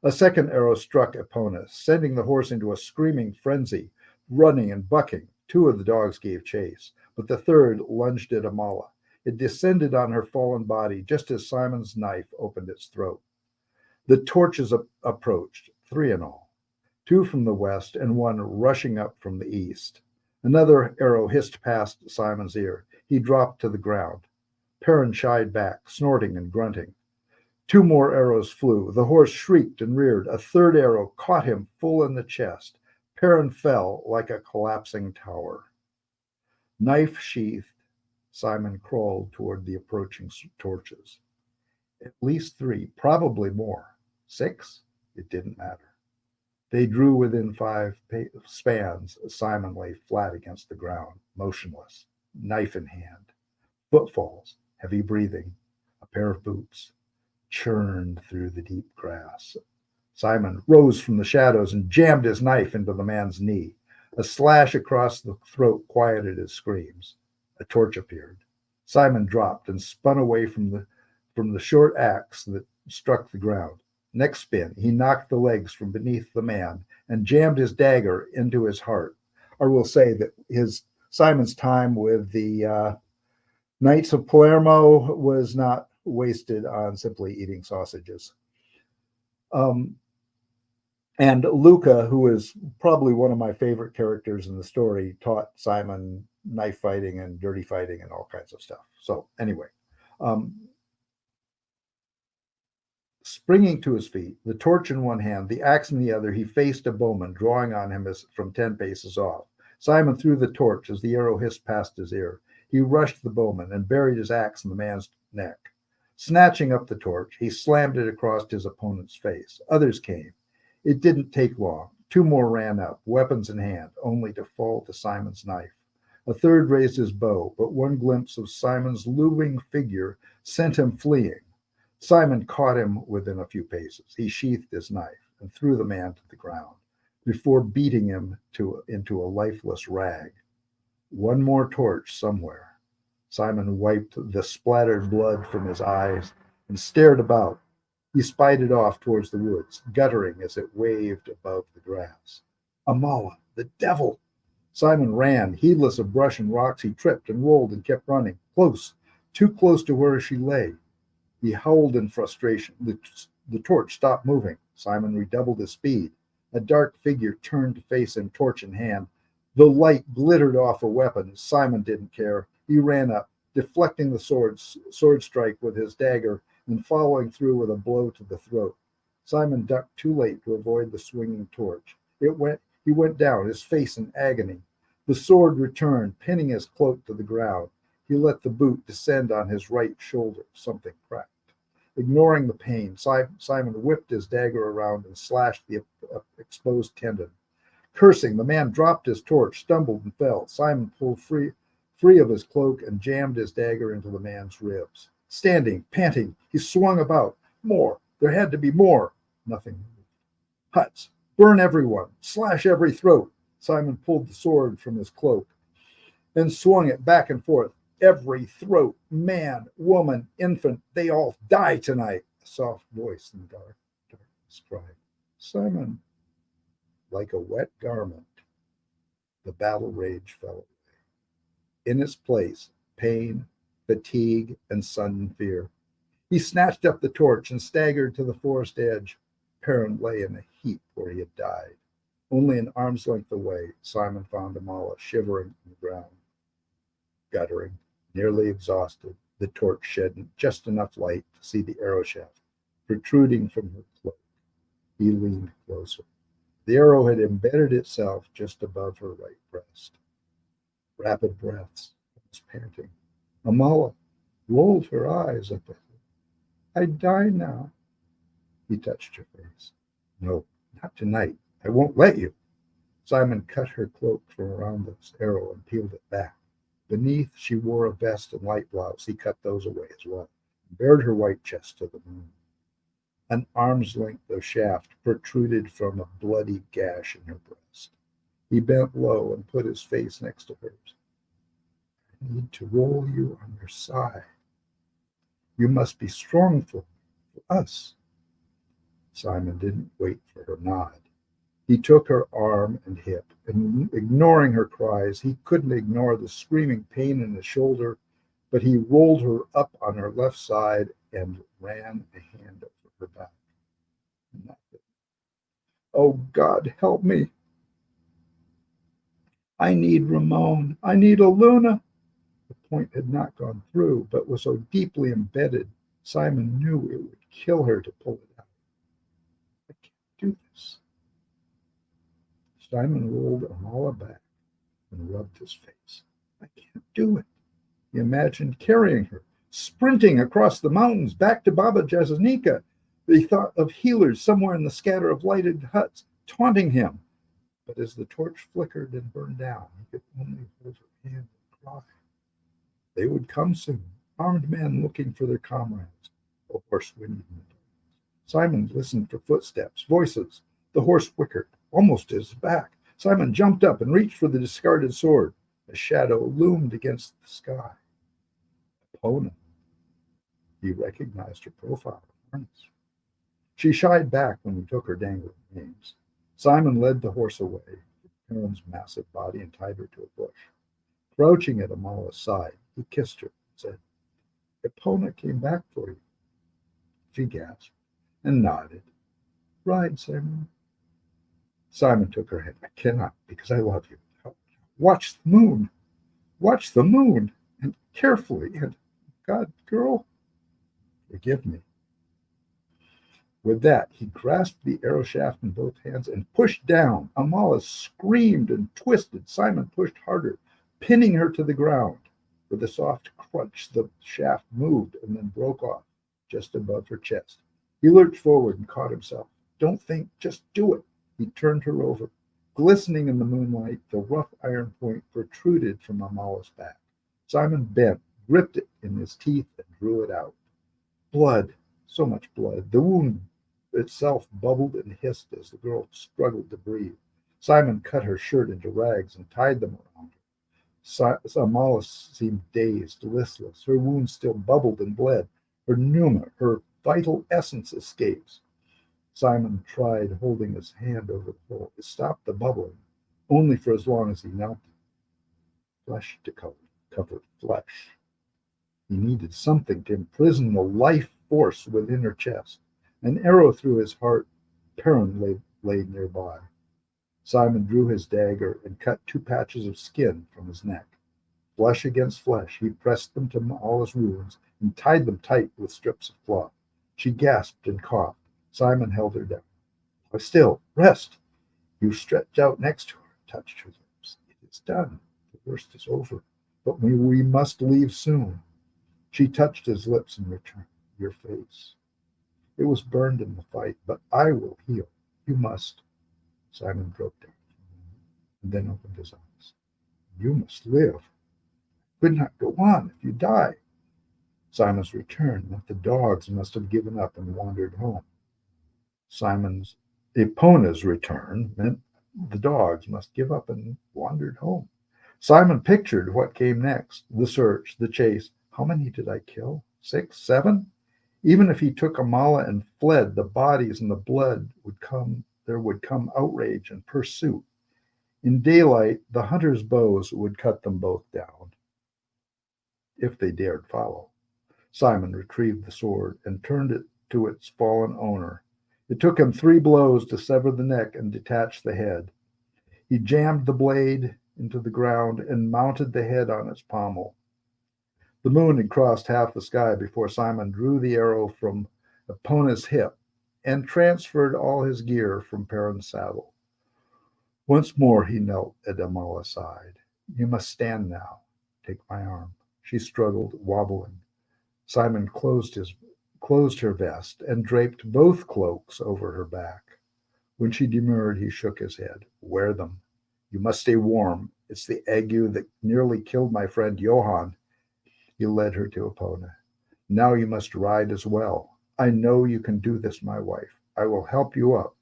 A second arrow struck Epona, sending the horse into a screaming frenzy. Running and bucking, two of the dogs gave chase, but the third lunged at Amala. It descended on her fallen body just as Simon's knife opened its throat. The torches approached, three in all, two from the west and one rushing up from the east. Another arrow hissed past Simon's ear. He dropped to the ground. Perrin shied back, snorting and grunting. Two more arrows flew. The horse shrieked and reared. A third arrow caught him full in the chest. Perrin fell like a collapsing tower. Knife sheathed, Simon crawled toward the approaching torches. At least three, probably more. 6? It didn't matter. They drew within 5 spans. Simon lay flat against the ground, motionless, knife in hand. Footfalls, heavy breathing, a pair of boots, churned through the deep grass. Simon rose from the shadows and jammed his knife into the man's knee. A slash across the throat quieted his screams. A torch appeared. Simon dropped and spun away from the short axe that struck the ground. Next spin, he knocked the legs from beneath the man and jammed his dagger into his heart. I will say that Simon's time with the Knights of Palermo was not wasted on simply eating sausages. And Luca, who is probably one of my favorite characters in the story, taught Simon knife fighting and dirty fighting and all kinds of stuff. So anyway, springing to his feet, the torch in one hand, the axe in the other, he faced a bowman drawing on him from 10 paces off. Simon threw the torch as the arrow hissed past his ear. He rushed the bowman and buried his axe in the man's neck. Snatching up the torch, he slammed it across his opponent's face. Others came. It didn't take long. 2 more ran up, weapons in hand, only to fall to Simon's knife. A third raised his bow, but one glimpse of Simon's looming figure sent him fleeing. Simon caught him within a few paces. He sheathed his knife and threw the man to the ground before beating him into a lifeless rag. One more torch somewhere. Simon wiped the splattered blood from his eyes and stared about. He spied it off towards the woods, guttering as it waved above the grass. Amala, the devil! Simon ran, heedless of brush and rocks. He tripped and rolled and kept running, close, too close to where she lay. He howled in frustration. The torch stopped moving. Simon redoubled his speed. A dark figure turned to face him, torch in hand. The light glittered off a weapon. Simon didn't care. He ran up, deflecting the sword strike with his dagger and following through with a blow to the throat. Simon ducked too late to avoid the swinging torch. He went down, his face in agony. The sword returned, pinning his cloak to the ground. He let the boot descend on his right shoulder. Something cracked. Ignoring the pain, Simon whipped his dagger around and slashed the exposed tendon. Cursing, the man dropped his torch, stumbled and fell. Simon pulled free of his cloak and jammed his dagger into the man's ribs. Standing, panting, he swung about. More. There had to be more. Nothing moved. Huts. Burn everyone. Slash every throat. Simon pulled the sword from his cloak and swung it back and forth. Every throat. Man, woman, infant, they all die tonight. A soft voice in the darkness cried. Simon. Like a wet garment, the battle rage fell away. In its place, pain, fatigue, and sudden fear. He snatched up the torch and staggered to the forest edge. Perrin lay in a heap where he had died. Only an arm's length away, Simon found Amala shivering on the ground, guttering, nearly exhausted. The torch shed just enough light to see the arrow shaft protruding from her cloak. He leaned closer. The arrow had embedded itself just above her right breast. Rapid breaths, was panting. Amala rolled her eyes up at him. I die now. He touched her face. No, not tonight. I won't let you. Simon cut her cloak from around the arrow and peeled it back. Beneath, she wore a vest and light blouse. He cut those away as well, and bared her white chest to the moon. An arm's length of shaft protruded from a bloody gash in her breast. He bent low and put his face next to hers. I need to roll you on your side. You must be strong for us. Simon didn't wait for her nod. He took her arm and hip, and ignoring her cries, he couldn't ignore the screaming pain in his shoulder, but he rolled her up on her left side and ran a hand over her back. Nothing. Oh, God, help me. I need Ramon. I need Aluna. The point had not gone through, but was so deeply embedded, Simon knew it would kill her to pull it out. I can't do this. Simon rolled Amala back and rubbed his face. I can't do it. He imagined carrying her, sprinting across the mountains back to Baba Jazanika. He thought of healers somewhere in the scatter of lighted huts, taunting him. But as the torch flickered and burned down, he could only hold her hand and cry. They would come soon, armed men looking for their comrades. A horse whinnied in the dark. Simon listened for footsteps, voices. The horse whickered, almost at his back. Simon jumped up and reached for the discarded sword. A shadow loomed against the sky. Epona. He recognized her profile in harness. She shied back when he took her dangling reins. Simon led the horse away from Karen's massive body and tied her to a bush. Crouching at Amala's side, he kissed her and said, Epona came back for you. She gasped and nodded. Ride, Simon. Simon took her hand. I cannot, because I love you. Watch the moon. Watch the moon. And carefully. And God, girl, forgive me. With that, he grasped the arrow shaft in both hands and pushed down. Amala screamed and twisted. Simon pushed harder, pinning her to the ground. With a soft crunch, the shaft moved and then broke off just above her chest. He lurched forward and caught himself. Don't think, just do it. He turned her over. Glistening in the moonlight, the rough iron point protruded from Amala's back. Simon bent, gripped it in his teeth, and drew it out. Blood, so much blood. The wound itself bubbled and hissed as the girl struggled to breathe. Simon cut her shirt into rags and tied them around her. Amala seemed dazed, listless. Her wound still bubbled and bled. Her pneuma, her vital essence escapes. Simon tried holding his hand over the hole. It stopped the bubbling, only for as long as he knelt. Flesh to cover flesh. He needed something to imprison the life force within her chest. An arrow through his heart. Perrin lay nearby. Simon drew his dagger and cut 2 patches of skin from his neck. Flesh against flesh, he pressed them to Amala's wounds and tied them tight with strips of cloth. She gasped and coughed. Simon held her down. Lie still, rest. You stretched out next to her, touched her lips. It is done. The worst is over. But we must leave soon. She touched his lips in return. Your face. It was burned in the fight, but I will heal. You must. Simon broke down and then opened his eyes. You must live. Could not go on if you die. Simon's return meant the dogs must have given up and wandered home. Epona's return meant the dogs must give up and wandered home. Simon pictured what came next, the search, the chase. How many did I kill? 6, 7? Even if he took Amala and fled, the bodies and the blood would come. There would come outrage and pursuit. In daylight, the hunters' bows would cut them both down, if they dared follow. Simon retrieved the sword and turned it to its fallen owner. It took him 3 blows to sever the neck and detach the head. He jammed the blade into the ground and mounted the head on its pommel. The moon had crossed half the sky before Simon drew the arrow from Epona's hip and transferred all his gear from Perrin's saddle. Once more he knelt at Amala's side. You must stand now. Take my arm. She struggled, wobbling. Simon closed her vest and draped both cloaks over her back. When she demurred, he shook his head. Wear them. You must stay warm. It's the ague that nearly killed my friend Johann. He led her to Epona. Now you must ride as well. I know you can do this, my wife. I will help you up.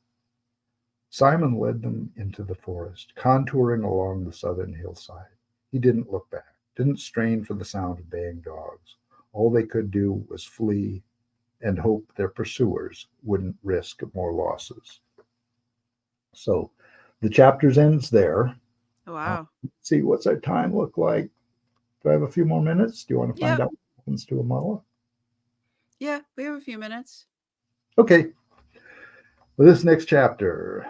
Simon led them into the forest, contouring along the southern hillside. He didn't look back, didn't strain for the sound of baying dogs. All they could do was flee and hope their pursuers wouldn't risk more losses. So the chapter ends there. Oh, wow. Let's see, what's our time look like? Do I have a few more minutes? Do you want to find Yep. out what happens to Amala? Yeah, we have a few minutes. Okay. Well, this next chapter,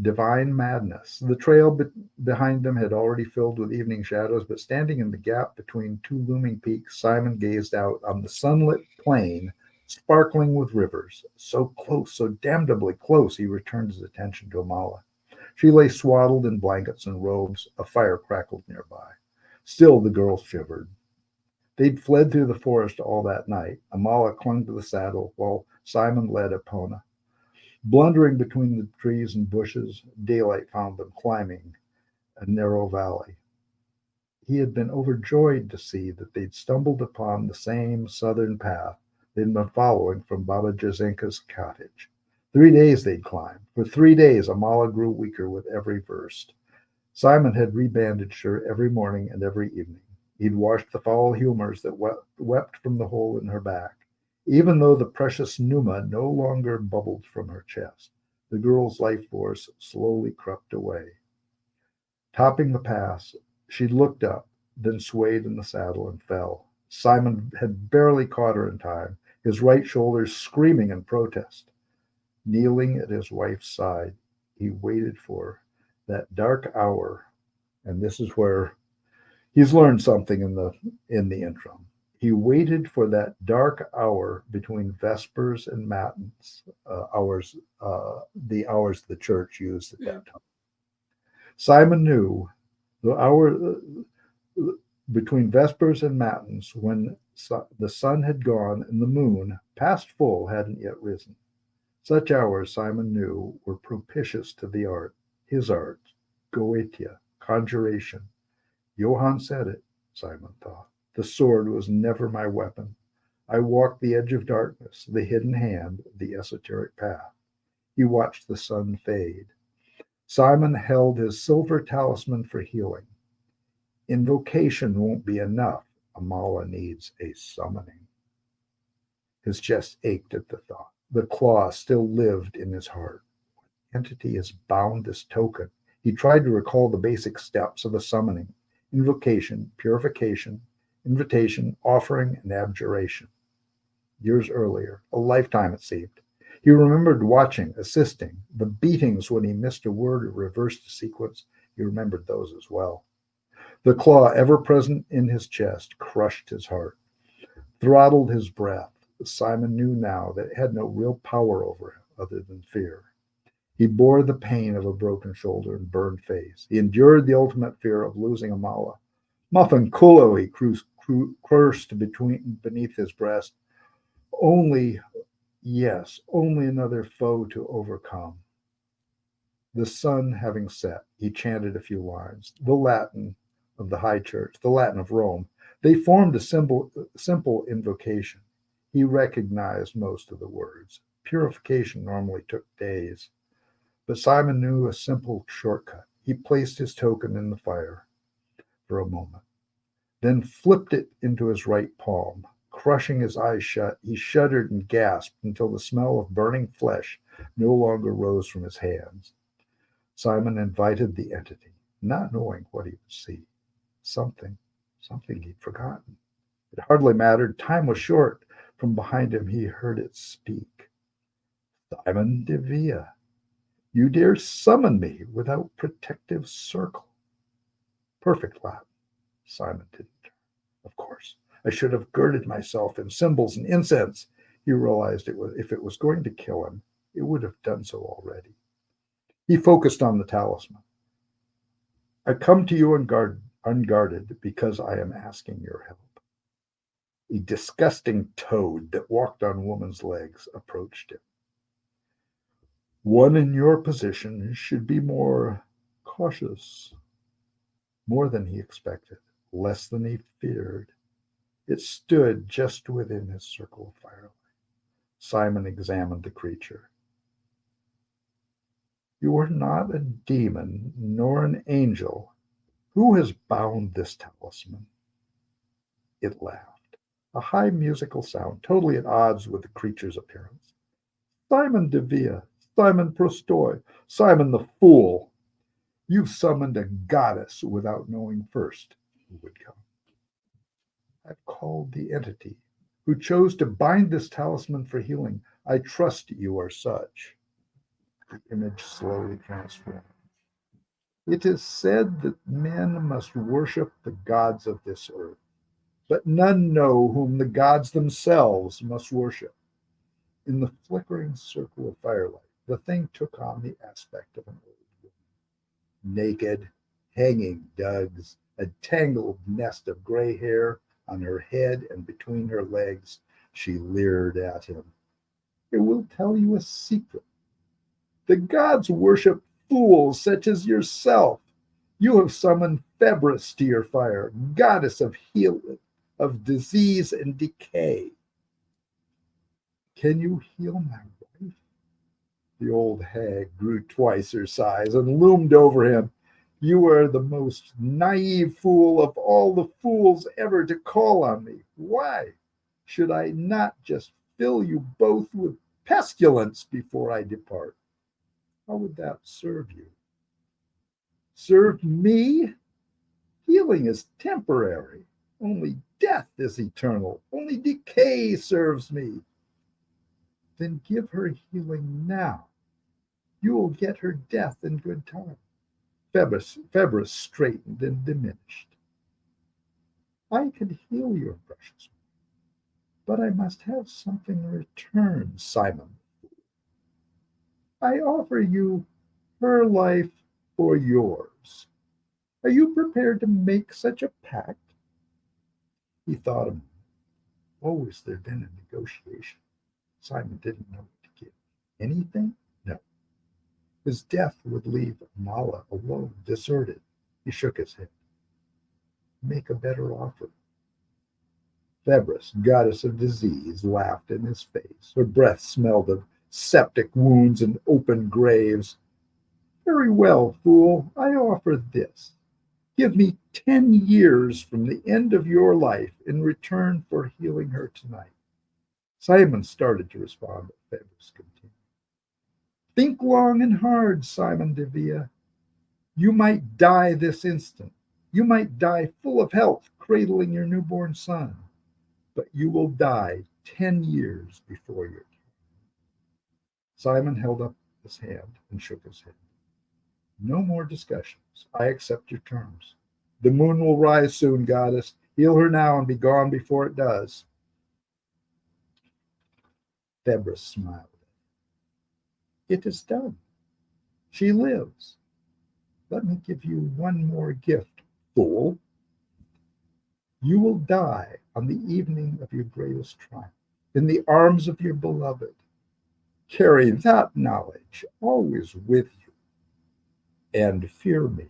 Divine Madness. The trail behind them had already filled with evening shadows, but standing in the gap between two looming peaks, Simon gazed out on the sunlit plain, sparkling with rivers. So close, so damnably close, he returned his attention to Amala. She lay swaddled in blankets and robes. A fire crackled nearby. Still, the girl shivered. They'd fled through the forest all that night. Amala clung to the saddle while Simon led Epona. Blundering between the trees and bushes, daylight found them climbing a narrow valley. He had been overjoyed to see that they'd stumbled upon the same southern path they'd been following from Baba Jazenka's cottage. 3 days they'd climbed. For 3 days, Amala grew weaker with every verst. Simon had rebandaged her every morning and every evening. He'd washed the foul humors that wept from the hole in her back. Even though the precious Numa no longer bubbled from her chest, the girl's life force slowly crept away. Topping the pass, she looked up, then swayed in the saddle and fell. Simon had barely caught her in time, his right shoulder screaming in protest. Kneeling at his wife's side, he waited for that dark hour, and this is where he's learned something in the interim. He waited for that dark hour between vespers and matins, the hours the church used at that time. Simon knew the hour between vespers and matins when the sun had gone and the moon, past full, hadn't yet risen. Such hours, Simon knew, were propitious to the art, his art, Goetia, conjuration. Johann said it, Simon thought. The sword was never my weapon. I walked the edge of darkness, the hidden hand, the esoteric path. He watched the sun fade. Simon held his silver talisman for healing. Invocation won't be enough. Amala needs a summoning. His chest ached at the thought. The claw still lived in his heart. What entity has bound this token? He tried to recall the basic steps of a summoning: invocation, purification, invitation, offering, and abjuration. Years earlier, a lifetime it seemed, he remembered watching, assisting, the beatings when he missed a word or reversed a sequence. He remembered those as well. The claw, ever present in his chest, crushed his heart, throttled his breath. Simon knew now that it had no real power over him other than fear. He bore the pain of a broken shoulder and burned face. He endured the ultimate fear of losing Amala. Muffin Kulo, he cursed beneath his breast. Only, yes, only another foe to overcome. The sun having set, he chanted a few lines, the Latin of the High Church, the Latin of Rome. They formed a simple invocation. He recognized most of the words. Purification normally took days, but Simon knew a simple shortcut. He placed his token in the fire for a moment, then flipped it into his right palm. Crushing his eyes shut, he shuddered and gasped until the smell of burning flesh no longer rose from his hands. Simon invited the entity, not knowing what he would see. Something he'd forgotten. It hardly mattered. Time was short. From behind him, he heard it speak. Simon de Villa, you dare summon me without protective circle. Perfect Latin. Simon didn't turn. Of course, I should have girded myself in symbols and incense. He realized if it was going to kill him, it would have done so already. He focused on the talisman. I come to you unguarded because I am asking your help. A disgusting toad that walked on woman's legs approached him. One in your position should be more cautious. More than he expected, less than he feared. It stood just within his circle of firelight. Simon examined the creature. You are not a demon nor an angel. Who has bound this talisman? It laughed, a high musical sound, totally at odds with the creature's appearance. Simon Devere, Simon Prostoi, Simon the Fool, you've summoned a goddess without knowing first who would come. I've called the entity who chose to bind this talisman for healing. I trust you are such. The image slowly transformed. It is said that men must worship the gods of this earth, but none know whom the gods themselves must worship. In the flickering circle of firelight, the thing took on the aspect of an old woman. Naked, hanging dugs, a tangled nest of gray hair on her head and between her legs, she leered at him. I will tell you a secret. The gods worship fools such as yourself. You have summoned Febris to your fire, goddess of healing, of disease and decay. Can you heal my wife? The old hag grew twice her size and loomed over him. You are the most naive fool of all the fools ever to call on me. Why should I not just fill you both with pestilence before I depart? How would that serve you? Serve me? Healing is temporary. Only death is eternal. Only decay serves me. Then give her healing now. You will get her death in good time. Febris straightened and diminished. I could heal your precious one, but I must have something in return, Simon. I offer you her life for yours. Are you prepared to make such a pact? He thought a moment. Always there'd been a negotiation. Simon didn't know what to give. Anything? No. His death would leave Nala alone, deserted. He shook his head. Make a better offer. Febris, goddess of disease, laughed in his face. Her breath smelled of septic wounds and open graves. Very well, fool, I offer this. Give me 10 years from the end of your life in return for healing her tonight. Simon started to respond, but Febris continued. Think long and hard, Simon Devere. You might die this instant. You might die full of health, cradling your newborn son. But you will die 10 years before your time. Simon held up his hand and shook his head. No more discussions. I accept your terms. The moon will rise soon, goddess. Heal her now and be gone before it does. Febris smiled. It is done. She lives. Let me give you one more gift, fool. You will die on the evening of your greatest triumph, in the arms of your beloved. Carry that knowledge always with you, and fear me.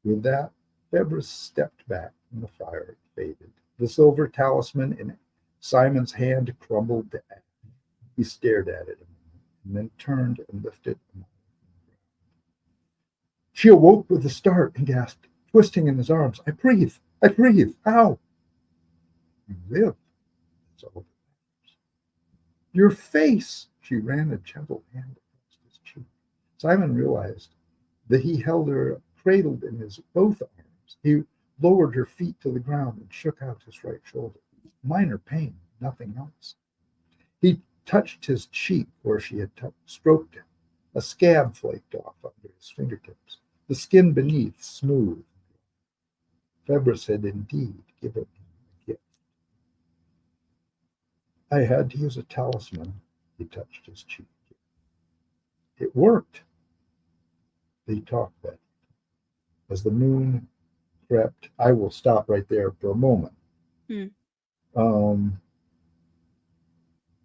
With that, Febris stepped back from the fire and faded. The silver talisman in Simon's hand crumbled to ash. He stared at it a moment, and then turned and lifted a moment. She awoke with a start and gasped, twisting in his arms. I breathe. I breathe. How? You live. That's all that matters. Your face. She ran a gentle hand across his cheek. Simon realized that he held her cradled in his both arms. He lowered her feet to the ground and shook out his right shoulder. Minor pain, nothing else. He touched his cheek where she had stroked him. A scab flaked off under his fingertips. The skin beneath smooth. Febris had indeed given him a gift. I had to use a talisman. He touched his cheek. It worked. They talked then. As the moon crept, I will stop right there for a moment.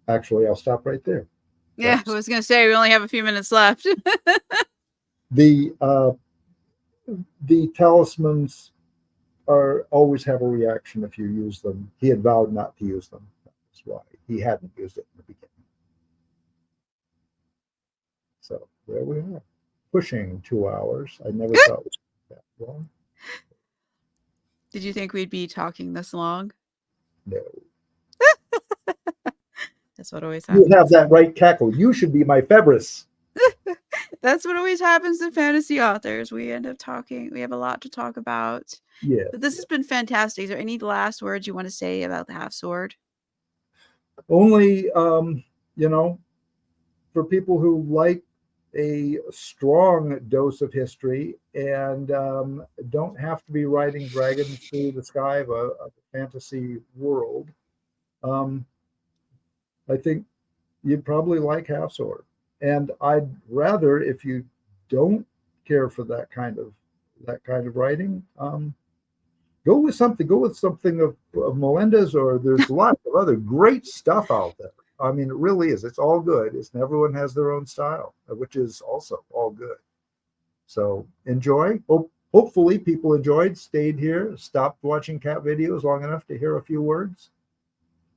Actually, I'll stop right there. Yeah, I was going to say we only have a few minutes left. The talismans always have a reaction if you use them. He had vowed not to use them. That's why he hadn't used it in the beginning. So there we are, pushing 2 hours. I never thought it was that long. Did you think we'd be talking this long? No. That's what always You happens. have that right cackle. You should be my Febris. That's what always happens to fantasy authors. We end up talking. We have a lot to talk about. Yeah. But this has been fantastic. Is there any last words you want to say about the half sword? Only, for people who like a strong dose of history and don't have to be riding dragons through the sky of a fantasy world, I think you'd probably like Half Sword. And I'd rather, if you don't care for that kind of writing, go with something of Melinda's, or there's lots of other great stuff out there. I mean, it really is. It's all good. Everyone has their own style, which is also all good. So enjoy. Hopefully people enjoyed, stayed here, stopped watching cat videos long enough to hear a few words.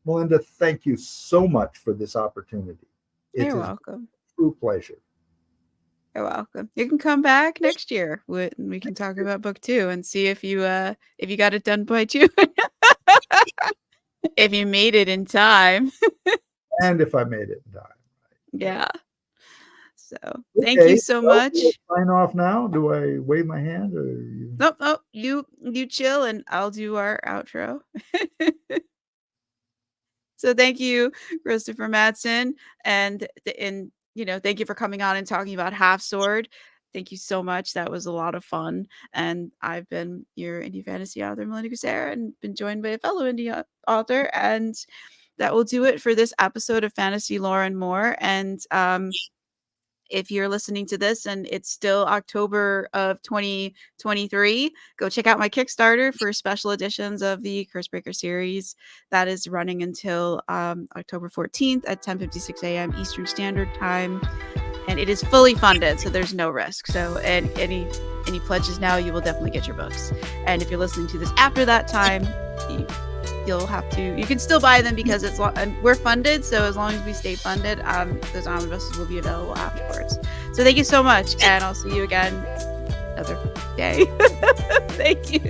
Melinda, thank you so much for this opportunity. You're welcome. A true pleasure. You're welcome. You can come back next year. We can talk about book 2 and see if you got it done by June. If you made it in time. And if I made it in time. Yeah. So thank you so much. Sign off now. Do I wave my hand or you? Nope. You chill and I'll do our outro. So thank you, Christopher Matson, and thank you for coming on and talking about Half Sword. Thank you so much. That was a lot of fun. And I've been your indie fantasy author, Melinda Kucsera, and been joined by a fellow indie author. And that will do it for this episode of Fantasy Lore and More. And if you're listening to this and it's still October of 2023, go check out my Kickstarter for special editions of the Cursebreaker series. That is running until October 14th at 10:56 a.m. Eastern Standard Time. And it is fully funded, so there's no risk. So any pledges now, you will definitely get your books. And if you're listening to this after that time, you can still buy them because we're funded. So as long as we stay funded, those omnibuses will be available afterwards. So thank you so much. And I'll see you again another day. Thank you.